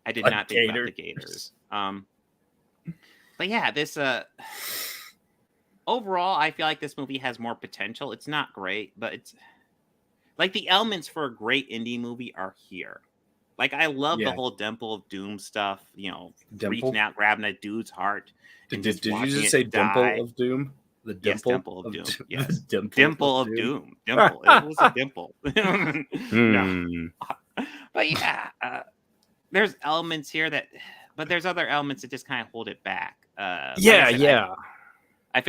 I did not think about the Gators. But yeah, this overall, I feel like this movie has more potential. It's not great, but it's like the elements for a great indie movie are here. Like, I love the whole Dimple of Doom stuff, you know, reaching out, grabbing a dude's heart. Did you just say Dimple of Doom? The dimple? Yes, Dimple of Doom. Yes. Dimple of Doom. Dimple. It was a dimple. No. But yeah, there's elements here but there's other elements that just kind of hold it back. I feel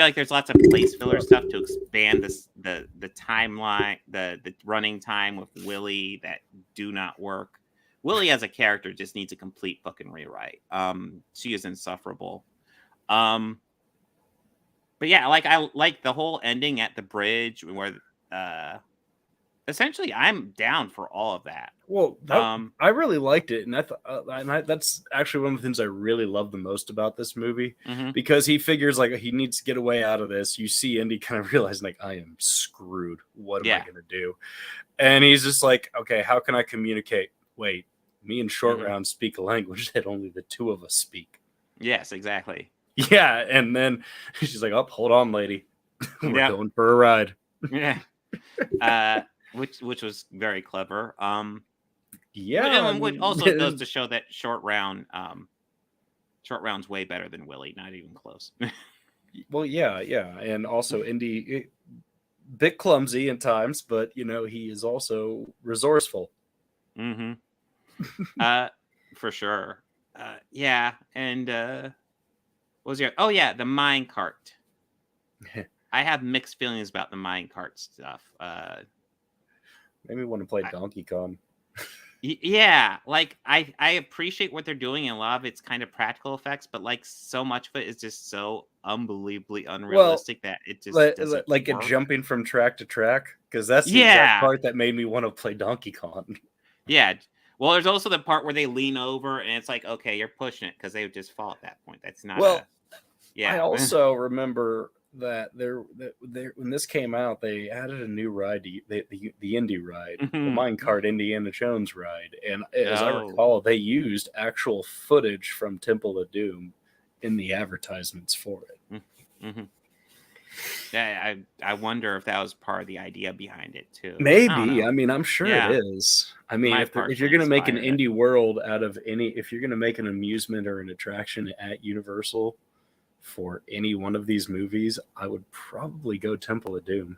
like there's lots of place filler stuff to expand the timeline, the running time with Willie that do not work. Willie as a character just needs a complete fucking rewrite. She is insufferable. But yeah, like I like the whole ending at the bridge where essentially I'm down for all of that. Well, I really liked it, and that's actually one of the things I really love the most about this movie, because he figures like he needs to get away out of this. You see Indy kind of realizing like, I am screwed. What am I going to do? And he's just like, okay, how can I communicate? Wait, me and Short Round speak a language that only the two of us speak. Yes, exactly. Yeah, and then she's like, "Oh, hold on, lady, we're going for a ride." Yeah, which was very clever. Which also goes to show that Short Round's way better than Willie. Not even close. Well, yeah, and also Indy, bit clumsy at times, but you know he is also resourceful. For sure. And. What was your? Oh yeah, the mine cart. I have mixed feelings about the mine cart stuff. Made me want to play Donkey Kong. Yeah, like I appreciate what they're doing, and a lot of it's kind of practical effects, but like so much of it is just so unbelievably unrealistic that it just doesn't like work. It jumping from track to track, because that's the exact part that made me want to play Donkey Kong. Yeah. Well, there's also the part where they lean over, and it's like, okay, you're pushing it, because they would just fall at that point. That's not. I also remember that when this came out, they added a new ride, the Indy ride, the minecart Indiana Jones ride, and as I recall, they used actual footage from Temple of Doom in the advertisements for it. Mm-hmm. Yeah, I wonder if that was part of the idea behind it too. Maybe. I mean, I'm sure it is. I mean, if you're going to make an indie world out of if you're going to make an amusement or an attraction at Universal for any one of these movies, I would probably go Temple of Doom.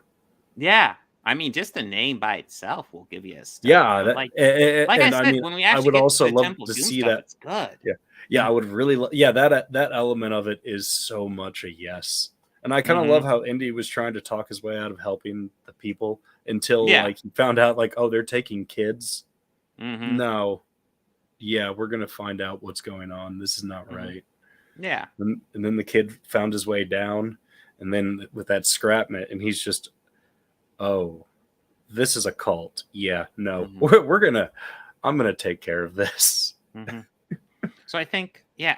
Yeah. I mean, just the name by itself will give you a stuff. Yeah. Like I said, when we actually I would get also to the love Temple to Doom see stuff, that. It's good. Yeah. Yeah. I would really, that element of it is so much a yes. And I kind of love how Indy was trying to talk his way out of helping the people until like he found out like, oh, they're taking kids. No. Yeah, we're going to find out what's going on. This is not right. Yeah. And then the kid found his way down. And then with that scrap net, and he's just, oh, this is a cult. Yeah, no, I'm going to take care of this. So I think, I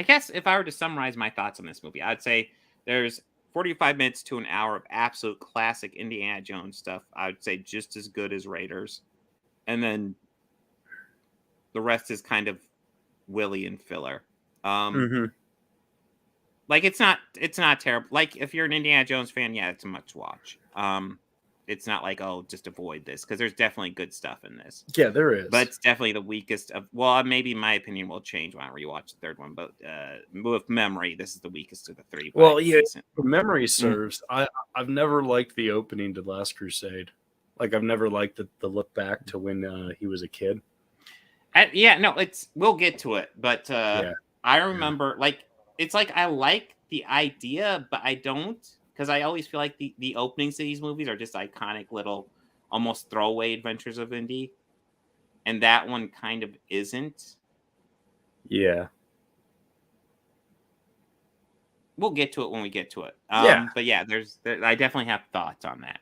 guess if I were to summarize my thoughts on this movie, I'd say there's 45 minutes to an hour of absolute classic Indiana Jones stuff. I would say just as good as Raiders. And then the rest is kind of willy and filler. Like it's not terrible. Like if you're an Indiana Jones fan, yeah, it's a much watch. It's not like, oh, just avoid this, because there's definitely good stuff in this. Yeah, there is. But it's definitely the weakest of. Well, maybe my opinion will change when I rewatch the third one. But with memory, this is the weakest of the three. Well, yeah, memory serves. I've never liked the opening to Last Crusade. Like I've never liked the look back to when he was a kid. We'll get to it. But I remember it's like I like the idea, but I don't. Because I always feel like the openings to these movies are just iconic little, almost throwaway adventures of Indy. And that one kind of isn't. Yeah. We'll get to it when we get to it. But yeah, I definitely have thoughts on that.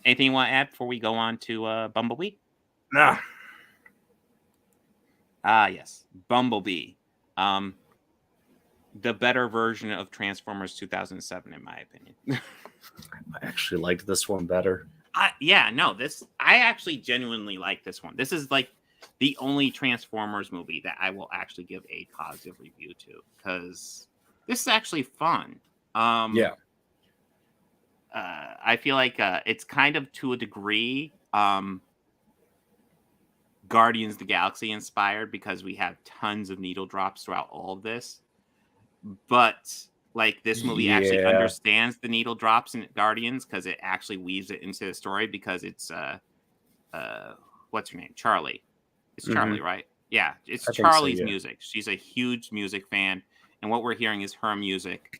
Anything you want to add before we go on to Bumblebee? Nah. Yes. Bumblebee. The better version of Transformers 2007, in my opinion. I actually liked this one better. I actually genuinely like this one. This is like the only Transformers movie that I will actually give a positive review to, because this is actually fun. I feel like it's kind of, to a degree, Guardians of the Galaxy inspired, because we have tons of needle drops throughout all of this. But like this movie actually understands the needle drops in Guardians, because it actually weaves it into the story, because it's what's her name? Charlie. It's Charlie, right? Yeah, it's Charlie's music. She's a huge music fan, and what we're hearing is her music.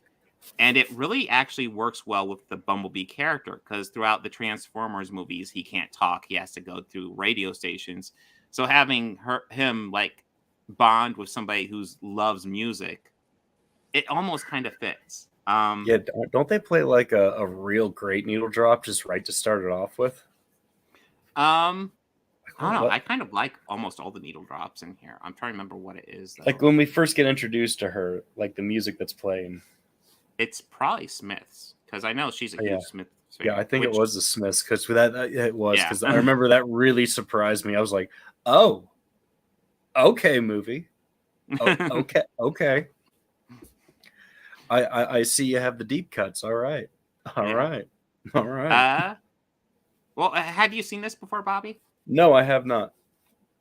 And it really actually works well with the Bumblebee character, because throughout the Transformers movies, he can't talk. He has to go through radio stations. So having him like bond with somebody who loves music, it almost kind of fits. Don't they play like a real great needle drop just right to start it off with? I don't know. I kind of like almost all the needle drops in here. I'm trying to remember what it is, though. Like when we first get introduced to her, like the music that's playing. It's probably Smith's, because I know she's a huge Smith fan. Yeah, I think it was the Smiths, because it was, because I remember that really surprised me. I was like, oh, okay, movie. Oh, okay. I see you have the deep cuts. All right. Well, had you seen this before, Bobby? No, I have not.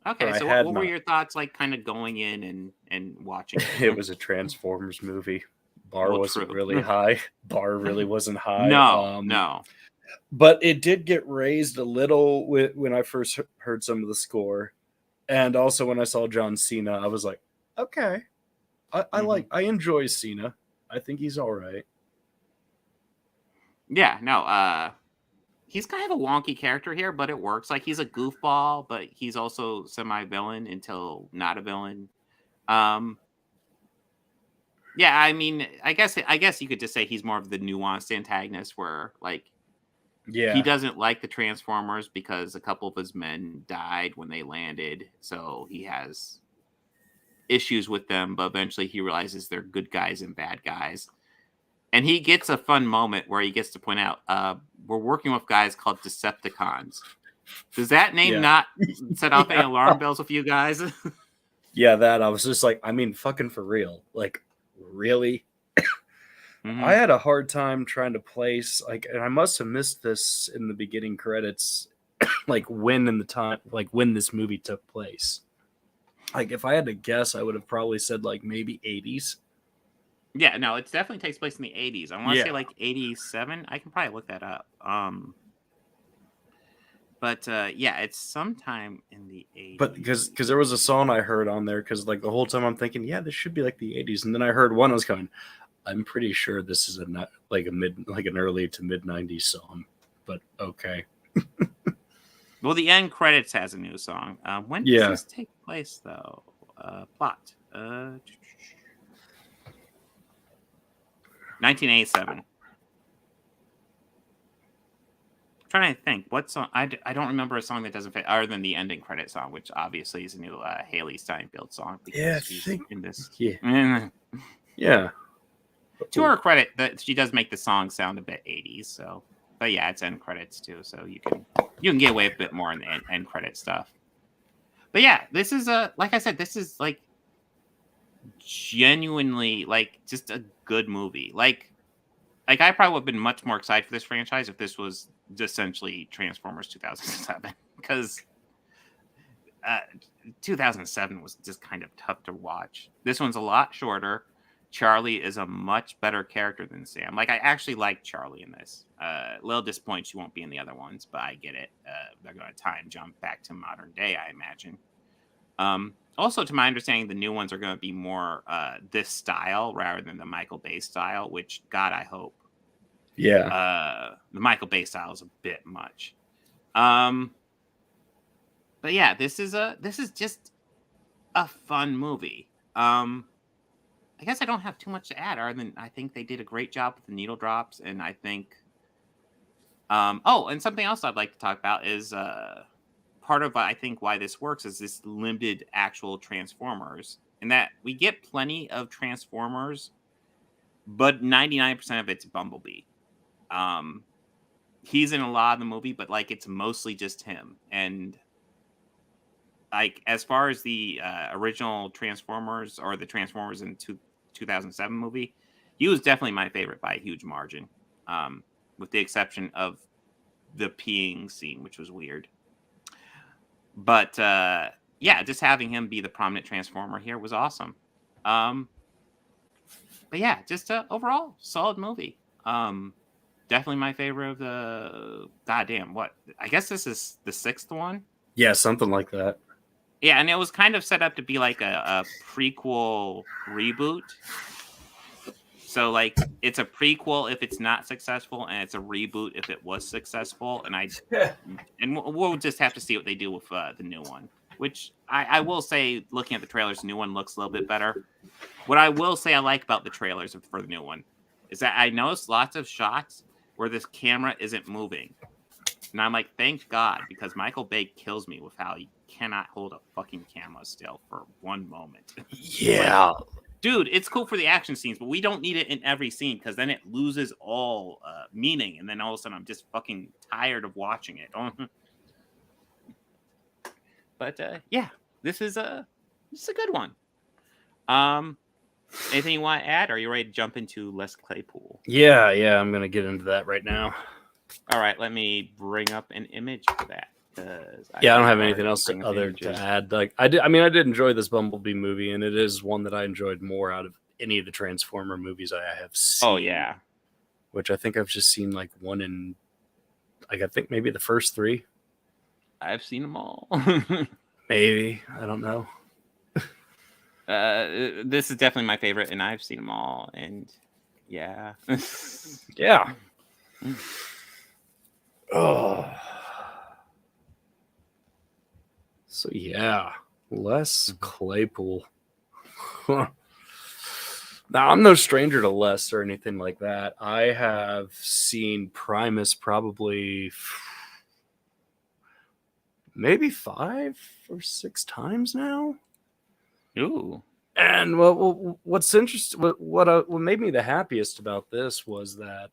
Okay, so what were your thoughts, like, kind of going in and watching it? It was a Transformers movie. Bar wasn't really high. Bar really wasn't high. No. But it did get raised a little when I first heard some of the score. And also when I saw John Cena, I was like, okay. I enjoy Cena. I think he's all right. Yeah, no. He's kind of a wonky character here, but it works. Like, he's a goofball, but he's also semi-villain until not a villain. Yeah, I mean, I guess you could just say he's more of the nuanced antagonist, where like, he doesn't like the Transformers because a couple of his men died when they landed, so he has issues with them. But eventually, he realizes they're good guys and bad guys. And he gets a fun moment where he gets to point out, we're working with guys called Decepticons. Does that name not set off any alarm bells with you guys? Yeah, that I was just like, I mean, fucking for real. Like, really? I had a hard time trying to place, like, and I must have missed this in the beginning credits, like when this movie took place. Like, if I had to guess, I would have probably said like maybe 80s. Yeah, no, it definitely takes place in the 80s. I want to say like 87. I can probably look that up. But yeah, it's sometime in the 80s. But because there was a song I heard on there, because like the whole time I'm thinking, yeah, this should be like the 80s, and then I heard one. I was going, I'm pretty sure this is an early to mid 90s song. But okay. Well, the end credits has a new song. When does this take place, though? Plot. 1987. I'm trying to think. What song? I don't remember a song that doesn't fit, other than the ending credit song, which obviously is a new Haley Steinfeld song. Yeah, she's in this. Yeah. Yeah. To her credit, that she does make the song sound a bit 80s. So, but yeah, it's end credits too, so you can get away with a bit more in the end credit stuff. But yeah, this is like I said, this is like genuinely like just a good movie. Like I probably would have been much more excited for this franchise if this was essentially Transformers 2007, because 2007 was just kind of tough to watch. This one's a lot shorter. Charlie is a much better character than Sam. Like, I actually like Charlie in this. A little disappointed she won't be in the other ones, but I get it. They're going to time jump back to modern day, I imagine. Also, to my understanding, the new ones are going to be more this style rather than the Michael Bay style, which, God, I hope. Yeah. The Michael Bay style is a bit much. But yeah, this is just a fun movie. I guess I don't have too much to add, other than I think they did a great job with the needle drops, and I think. And something else I'd like to talk about is part of I think why this works is this limited actual Transformers, in that we get plenty of Transformers, but 99% of it's Bumblebee. He's in a lot of the movie, but like it's mostly just him. And like as far as the original Transformers or the Transformers in 2007 movie, he was definitely my favorite by a huge margin, with the exception of the peeing scene, which was weird. But yeah, just having him be the prominent Transformer here was awesome. But yeah, just overall solid movie. Definitely my favorite of the goddamn what? I guess this is the 6th one. Yeah, something like that. Yeah, and it was kind of set up to be like a prequel reboot. So like it's a prequel if it's not successful, and it's a reboot if it was successful. And we'll just have to see what they do with the new one. Which I will say, looking at the trailers, the new one looks a little bit better. What I will say I like about the trailers for the new one is that I noticed lots of shots where this camera isn't moving. And I'm like, thank God, because Michael Bay kills me with how he cannot hold a fucking camera still for one moment. Yeah. Like, dude, it's cool for the action scenes, but we don't need it in every scene, because then it loses all meaning. And then all of a sudden I'm just fucking tired of watching it. But yeah, this is a good one. Anything you want to add? Or are you ready to jump into Les Claypool? Yeah, I'm gonna get into that right now. All right, let me bring up an image for that. I don't have anything else to add. Like I did enjoy this Bumblebee movie, and it is one that I enjoyed more out of any of the Transformer movies I have seen. Oh yeah, which I think I've just seen like one in, like I think maybe the first 3. I've seen them all. Maybe, I don't know. This is definitely my favorite, and I've seen them all. And yeah, yeah. Oh. So yeah, Les Claypool. Now, I'm no stranger to Les or anything like that. I have seen Primus probably maybe 5 or 6 times now. Ooh. And what's interesting, what made me the happiest about this was that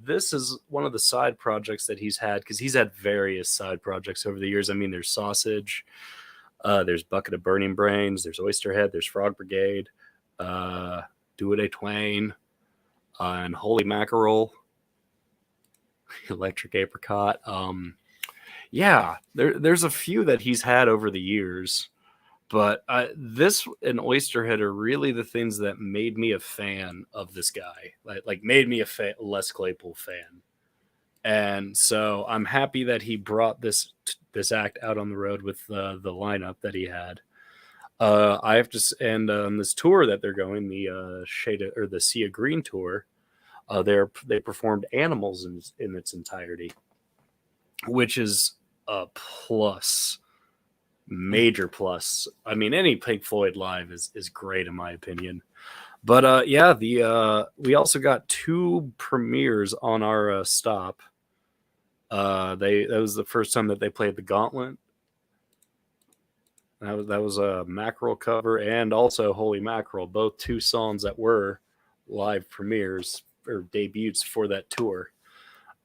this is one of the side projects that he's had, because he's had various side projects over the years. I mean, there's Sausage, there's Bucket of Burning Brains, there's Oysterhead, there's Frog Brigade, Do It A Twain, and Holy Mackerel, Electric Apricot. Yeah, there's a few that he's had over the years. But this and Oysterhead are really the things that made me a fan of this guy, like made me a Les Claypool fan. And so I'm happy that he brought this act out on the road with the lineup that he had. I have to, and on this tour that they're going, the the Sea of Green tour, they performed Animals in its entirety, which is a plus. Major plus. I mean, any Pink Floyd live is great in my opinion. But yeah, we also got 2 premieres on our stop. That was the first time that they played the Gauntlet. That was a Mackerel cover, and also Holy Mackerel, both 2 songs that were live premieres or debuts for that tour.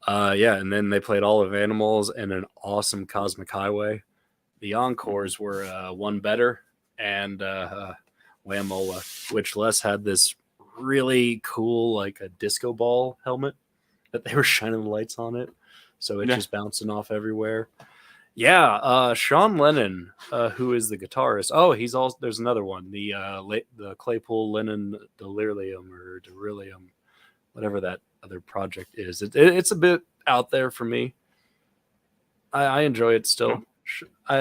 Yeah, and then they played all of Animals and an awesome Cosmic Highway. The encores were One Better and Whamola, which Les had this really cool, like a disco ball helmet that they were shining the lights on it. So it's just bouncing off everywhere. Yeah, Sean Lennon, who is the guitarist. Oh, he's also, there's another one, the Claypool Lennon Delirium, whatever that other project is. It's a bit out there for me. I enjoy it still.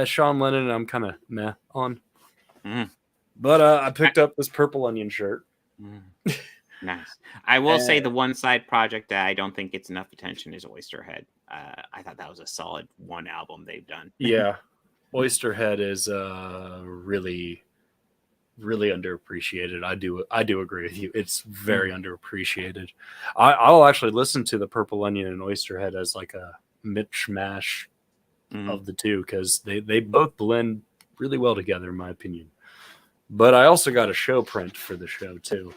Sean Lennon, I'm kind of meh on. But I picked up this Purple Onion shirt. Nice. I will say the one side project that I don't think gets enough attention is Oysterhead. I thought that was a solid one album they've done. Yeah. Oysterhead is really, really underappreciated. I do agree with you. It's very underappreciated. I'll actually listen to the Purple Onion and Oysterhead as like a mishmash of the two, because they both blend really well together in my opinion. But I also got a show print for the show too.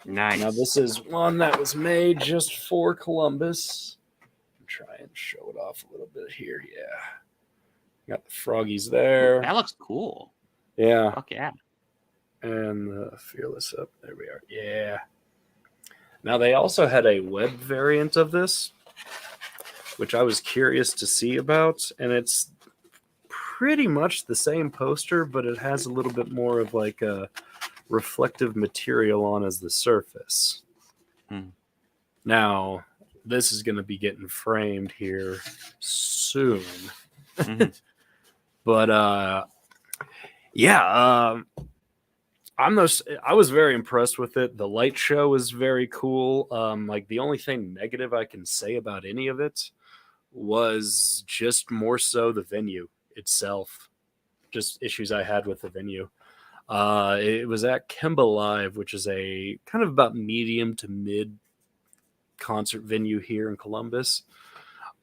Nice. Now this is one that was made just for Columbus. I'll try and show it off a little bit here. Yeah, got the froggies there. That looks cool. Yeah. Fuck yeah. And the Fearless up there. We are. Yeah. Now they also had a web variant of this, which I was curious to see about, and it's pretty much the same poster, but it has a little bit more of like a reflective material on as the surface. Now, this is going to be getting framed here soon. But yeah, I was very impressed with it. The light show was very cool. Like the only thing negative I can say about any of it was just more so the venue itself. Just issues I had with the venue. It was at Kemba Live, which is a kind of about medium to mid concert venue here in Columbus.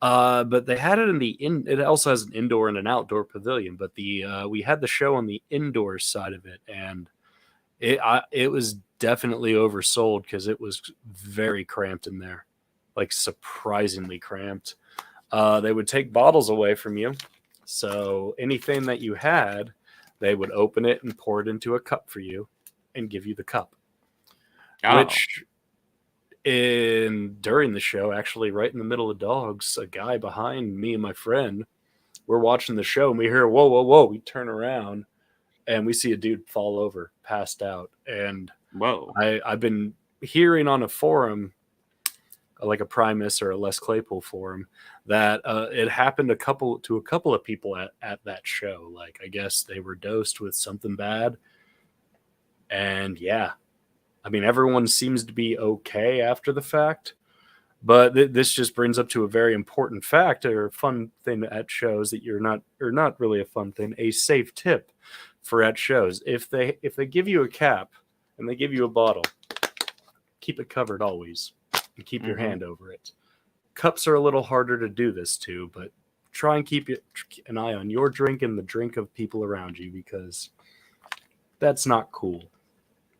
But they had it it also has an indoor and an outdoor pavilion, but we had the show on the indoor side of it, and it was definitely oversold because it was very cramped in there, like surprisingly cramped. They would take bottles away from you, so anything that you had, they would open it and pour it into a cup for you and give you the cup. Which during the show, actually right in the middle of dogs, a guy behind me and my friend, we're watching the show and we hear, whoa, whoa, whoa. We turn around and we see a dude fall over, passed out. And whoa, I've been hearing on a forum, like a Primus or a Les Claypool forum, that it happened to a couple of people at that show. Like, I guess they were dosed with something bad. And yeah, I mean, everyone seems to be okay after the fact. But this just brings up to a very important fact, or fun thing at shows that or not really a fun thing, a safe tip for at shows. If they give you a cap and they give you a bottle, keep it covered always and keep your hand over it. Cups are a little harder to do this to, but try and keep an eye on your drink and the drink of people around you, because that's not cool.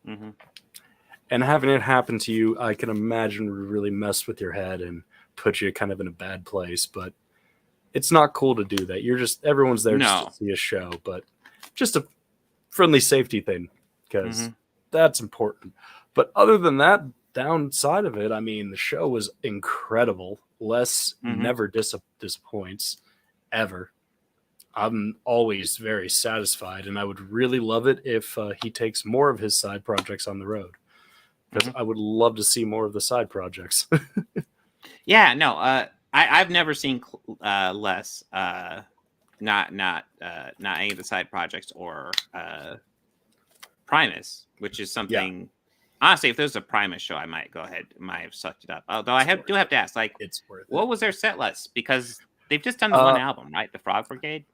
Mm-hmm. And having it happen to you, I can imagine would really mess with your head and put you kind of in a bad place. But it's not cool to do that. Everyone's there just to see a show, but just a friendly safety thing because that's important. But other than that, downside of it, I mean, the show was incredible. Les never disappoints ever. I'm always very satisfied, and I would really love it if he takes more of his side projects on the road. Because I would love to see more of the side projects. Yeah, no, I've never seen Les, not any of the side projects or Primus, which is something. Yeah. Honestly, if there's a Primus show, I might go ahead. Might have sucked it up. Although do have to ask, like, it's worth what was their set list? Because they've just done the one album, right? The Frog Brigade.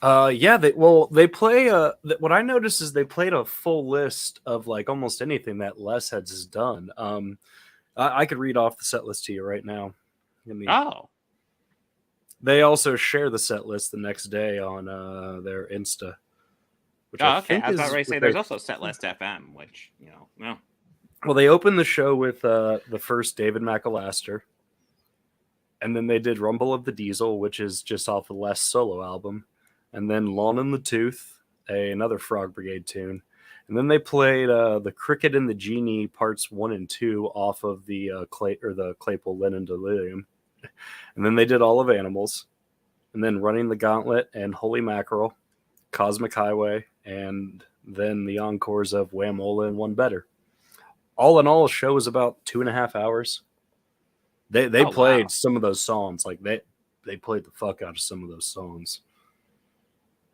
Yeah, they play what I noticed is they played a full list of like almost anything that Les has done. I could read off the set list to you right now. They also share the set list the next day on their Insta. Which I was about to say there's also Set List FM, which no. Well, they opened the show with the first David McAllister, and then they did Rumble of the Diesel, which is just off the last solo album. And then Lawn in the Tooth, another Frog Brigade tune. And then they played the Cricket and the Genie parts 1 and 2 off of the Claypool Lennon Delirium. And then they did All of Animals. And then Running the Gauntlet and Holy Mackerel, Cosmic Highway, and then the encores of Whamola and One Better. All in all, the show was about 2.5 hours. They played some of those songs. Like they played the fuck out of some of those songs.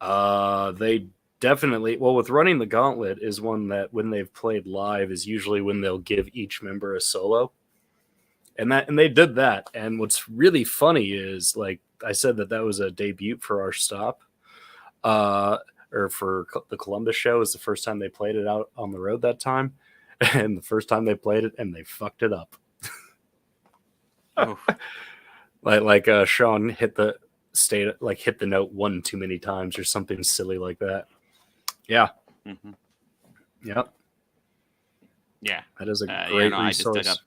They definitely, with Running the Gauntlet is one that when they've played live is usually when they'll give each member a solo. And they did that. And what's really funny is, like I said, that was a debut for our stop. Or for the Columbus show is the first time they played it out on the road that time. And the first time they played it and they fucked it up. like Sean hit the note one too many times or something silly like that. Yeah. Yep. Yeah. That is a great resource.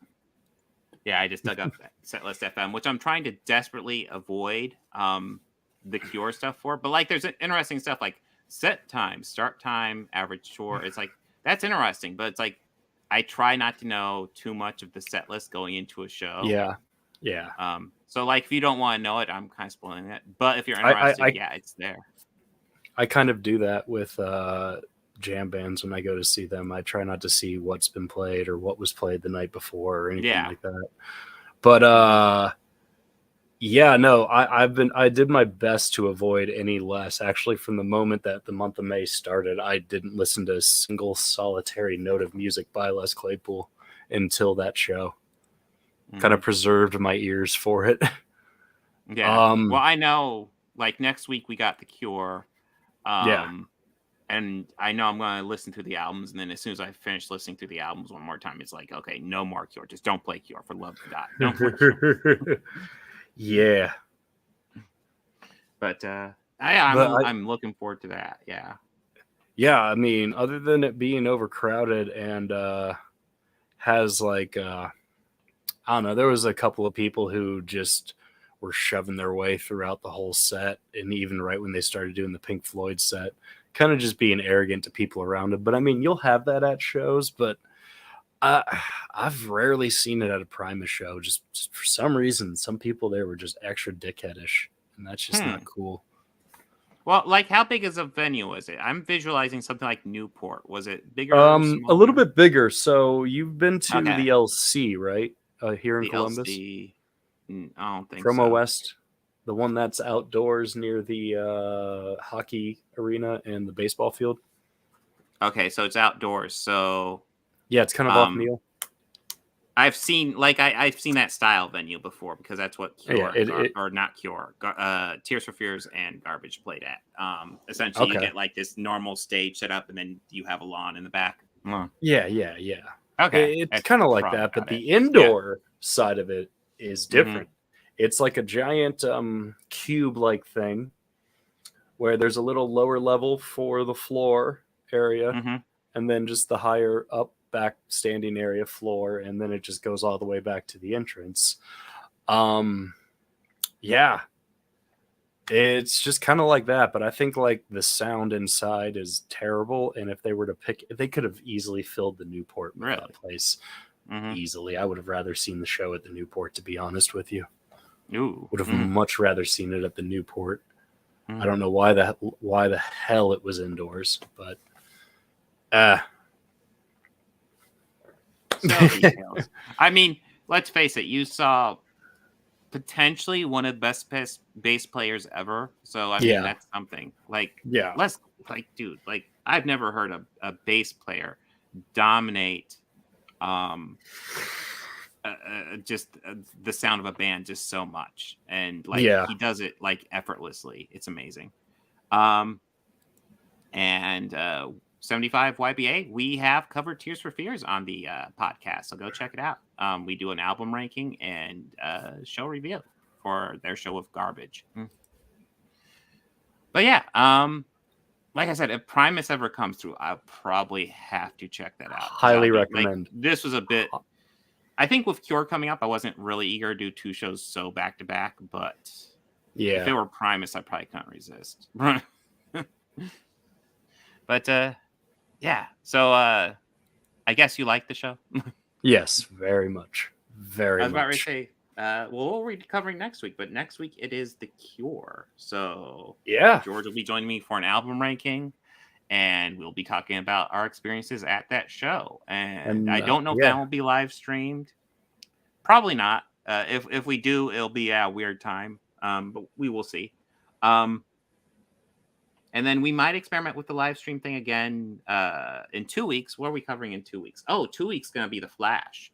I just dug up Setlist FM, which I'm trying to desperately avoid the Cure stuff for. But like there's interesting stuff like set time, start time, average tour. It's like that's interesting, but it's like I try not to know too much of the set list going into a show. Yeah. So like if you don't want to know it, I'm kind of spoiling it. But if you're interested, it's there. I kind of do that with jam bands when I go to see them. I try not to see what's been played or what was played the night before or anything like that. But I did my best to avoid any less. Actually, from the moment that the month of May started, I didn't listen to a single solitary note of music by Les Claypool until that show. Kind of preserved my ears for it. Yeah. Well, I know, like next week we got The Cure. And I know I'm going to listen to the albums, and then as soon as I finish listening to the albums one more time, it's like, okay, no more Cure. Just don't play Cure, for love of God. Don't play Cure. Yeah. But I'm looking forward to that. Yeah. Yeah, I mean, other than it being overcrowded and has like I don't know, there was a couple of people who just were shoving their way throughout the whole set, and even right when they started doing the Pink Floyd set, kind of just being arrogant to people around it. But I mean, you'll have that at shows, but I've rarely seen it at a Primus show. Just for some reason, some people there were just extra dickheadish, and that's just not cool. Well, like, how big is a venue was it? I'm visualizing something like Newport. Was it bigger? A little bit bigger. So you've been to the LC, right? Here in Columbus? LC? I don't think Promo West. The one that's outdoors near the hockey arena and the baseball field. Okay, so it's outdoors. So yeah, it's kind of off Neil. I've seen I've seen that style venue before because that's what Cure or not Cure, Tears for Fears and Garbage played at. Essentially, you get like this normal stage set up, and then you have a lawn in the back. Yeah. Okay, it's kind of like that, but the indoor side of it is different. It's like a giant cube-like thing where there's a little lower level for the floor area, and then just the higher up back standing area floor, and then it just goes all the way back to the entrance. Yeah, it's just kind of like that, but I think like the sound inside is terrible, and if they were to pick, they could have easily filled the Newport with that place easily. I would have rather seen the show at the Newport, to be honest with you. Would have much rather seen it at the Newport. I don't know why the hell it was indoors, but So details. I mean, let's face it, you saw potentially one of the best bass players ever. So I mean, that's something. Like, dude, like I've never heard a bass player dominate just the sound of a band just so much, and like he does it like effortlessly. It's amazing. And 75 YBA, we have covered Tears for Fears on the podcast, so go check it out. We do an album ranking and show review for their show of Garbage. But yeah, like I said, if Primus ever comes through, I'll probably have to check that out. Highly recommend. Like, this was a bit. I think with Cure coming up, I wasn't really eager to do 2 shows so back to back, but if it were Primus, I probably couldn't resist. But yeah, so I guess you like the show. Yes, very much. Very much. I was about to say, we'll be covering next week, but next week it is The Cure. So George will be joining me for an album ranking, and we'll be talking about our experiences at that show. And I don't know if that will be live streamed. Probably not. If we do, it'll be at a weird time. But we will see. And then we might experiment with the live stream thing again in 2 weeks. What are we covering in 2 weeks? Oh, 2 weeks is going to be The Flash.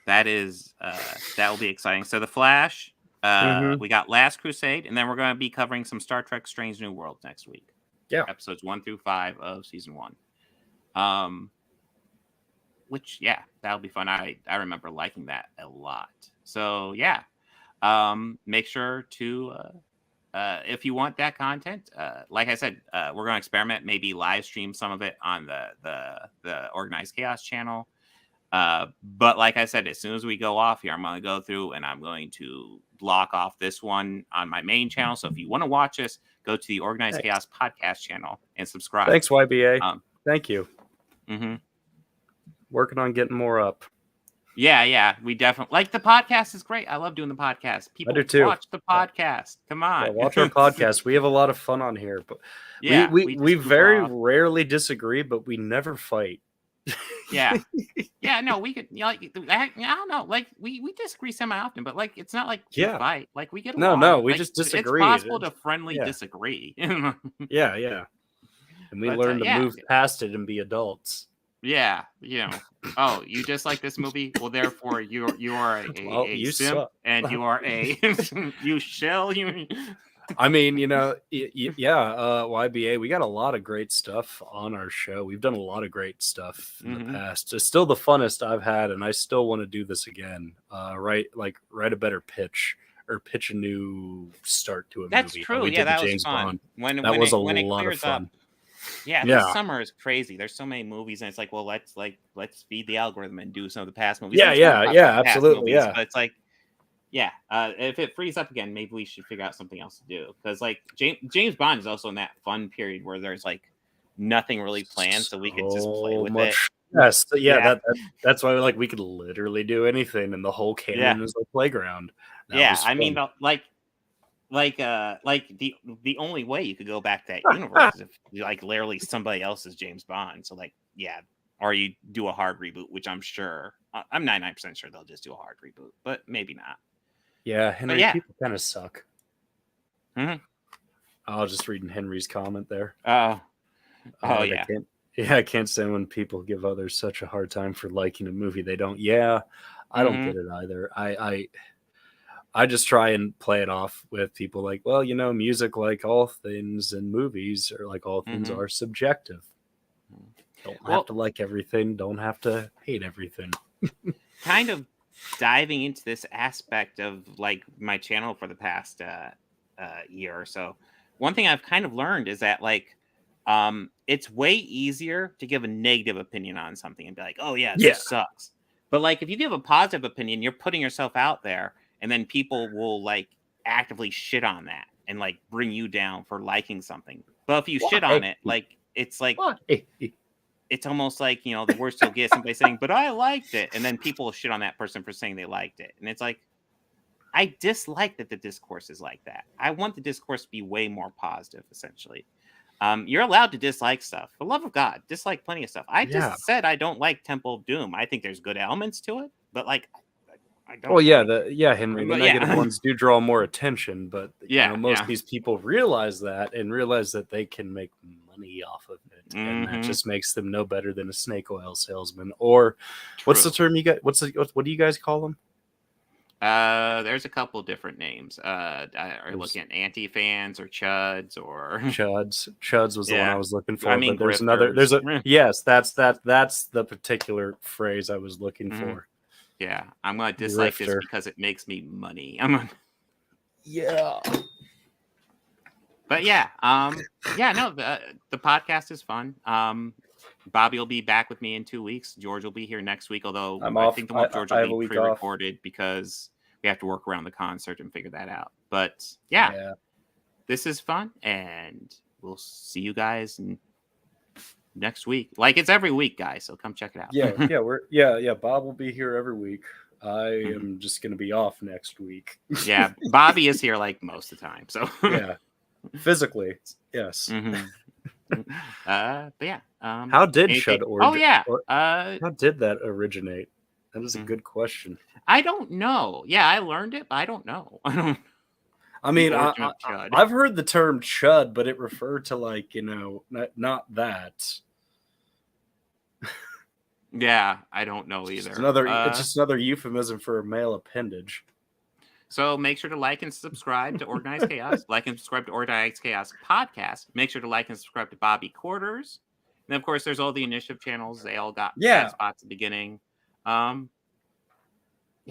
That will be exciting. So The Flash, we got Last Crusade, and then we're going to be covering some Star Trek Strange New Worlds next week. Yeah. Episodes 1 through 5 of season 1. Which, that'll be fun. I remember liking that a lot. So, yeah. Make sure to if you want that content, like I said, we're going to experiment, maybe live stream some of it on the Organized Chaos channel. But like I said, as soon as we go off here, I'm going to go through and I'm going to block off this one on my main channel. So if you want to watch this, go to the Organized Chaos podcast channel and subscribe. Thanks, YBA. Thank you. Working on getting more up. Yeah, we definitely like the podcast is great. I love doing the podcast. People I do too. Watch the podcast. Come on, watch our podcast. We have a lot of fun on here, but we very rarely disagree, but we never fight. No, we could. I don't know. Like we disagree semi often, but like it's not like we fight. Like we get along. No, we like, just disagree. It's possible to friendly disagree. Yeah, and we learn to move past it and be adults. Yeah, oh, you just like this movie? Well, therefore you are a simp, suck. And you are a you shall. I mean, YBA, we got a lot of great stuff on our show. We've done a lot of great stuff in the past. It's still the funnest I've had, and I still want to do this again. Write a better pitch or pitch a new start to a movie. That's true. Yeah, that was fun. When was a lot of fun. Up. Yeah, this summer is crazy. There's so many movies, and it's like, well, let's feed the algorithm and do some of the past movies. Yeah, absolutely. Movies, but it's like, if it frees up again, maybe we should figure out something else to do. Because like James Bond is also in that fun period where there's like nothing really planned, so we could just play with it. Yes, that's why we could literally do anything, and the whole canon is a playground. I mean, like the only way you could go back to that universe is if like literally somebody else is James Bond. So like, or you do a hard reboot, which I'm 99% sure they'll just do a hard reboot, but maybe not. Yeah, Henry, people kind of suck. I was just reading Henry's comment there. I can't stand when people give others such a hard time for liking a movie they don't. I don't get it either. I just try and play it off with people like, well, music, like all things in movies, or like all things are subjective. Don't have to like everything. Don't have to hate everything. Kind of diving into this aspect of like my channel for the past year or so. one thing I've kind of learned is that like it's way easier to give a negative opinion on something and be like, oh yeah, this sucks. But like if you give a positive opinion, you're putting yourself out there, and then people will like actively shit on that and like bring you down for liking something. But if you shit on it, like it's like it's almost like, you know, the worst you'll get somebody saying, but I liked it, and then people will shit on that person for saying they liked it. And it's like, I dislike that the discourse is like that. I want the discourse to be way more positive, essentially. You're allowed to dislike stuff. For the love of God, dislike plenty of stuff. I just said I don't like Temple of Doom. I think there's good elements to it, but like I don't. Well, yeah, Henry. The negative ones do draw more attention, but you know, most of these people realize that and realize that they can make money off of it, and that just makes them no better than a snake oil salesman. Or what's the term you got? What do you guys call them? There's a couple different names. Are you looking at anti-fans or chuds or chuds? Chuds was the one I was looking for. I mean, but there's another. There's a yes. That's the particular phrase I was looking for. Yeah, I'm gonna dislike this because it makes me money. But yeah, no, the podcast is fun. Bobby will be back with me in 2 weeks. George will be here next week, although I think the one George will be pre-recorded because we have to work around the concert and figure that out. But yeah, this is fun, and we'll see you guys next week. Like it's every week, guys. So come check it out. Yeah. Bob will be here every week. I am just going to be off next week. Yeah, Bobby is here like most of the time. So yeah, physically, yes. But yeah. How did Shud origin? Oh yeah. How did that originate? That is a good question. I don't know. Yeah, I learned it, but I don't know. I mean, I've heard the term chud, but it referred to like, you know, not that. Yeah, I don't know either. It's just another euphemism for a male appendage. So make sure to like and subscribe to Organized Chaos. Like and subscribe to Organized Chaos podcast. Make sure to like and subscribe to Bobby Quarters. And of course, there's all the initiative channels. They all got spots at the beginning. I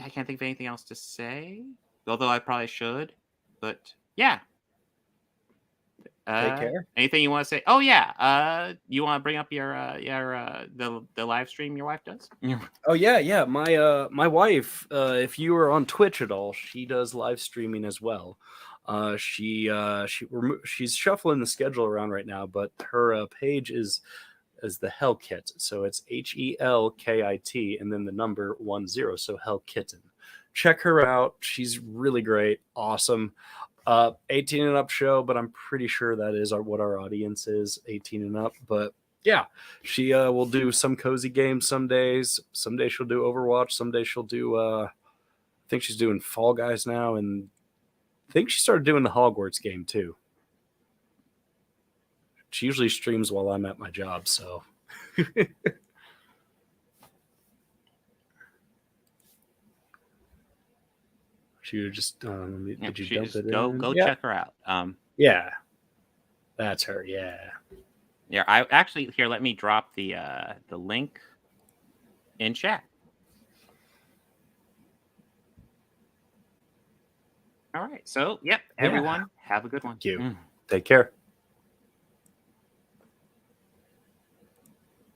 can't think of anything else to say. Although I probably should. But yeah. Take care. Anything you want to say? Oh yeah. You want to bring up your the live stream your wife does? Oh yeah. My wife, if you are on Twitch at all, she does live streaming as well. She's shuffling the schedule around right now, but her page is the Hell Kit. So it's HELKIT and then the number 10. So Hell Kitten. Check her out. She's really great. Awesome. 18 and up show, but I'm pretty sure that is what our audience is, 18 and up. But yeah, she will do some cozy games some days. Some days she'll do Overwatch. Some days she'll do, I think she's doing Fall Guys now. And I think she started doing the Hogwarts game too. She usually streams while I'm at my job, so. She would just did you dump it in? Go check her out. Yeah, that's her. Yeah. I actually here. Let me drop the link in chat. All right. So, everyone, have a good one. Thank you. Take care.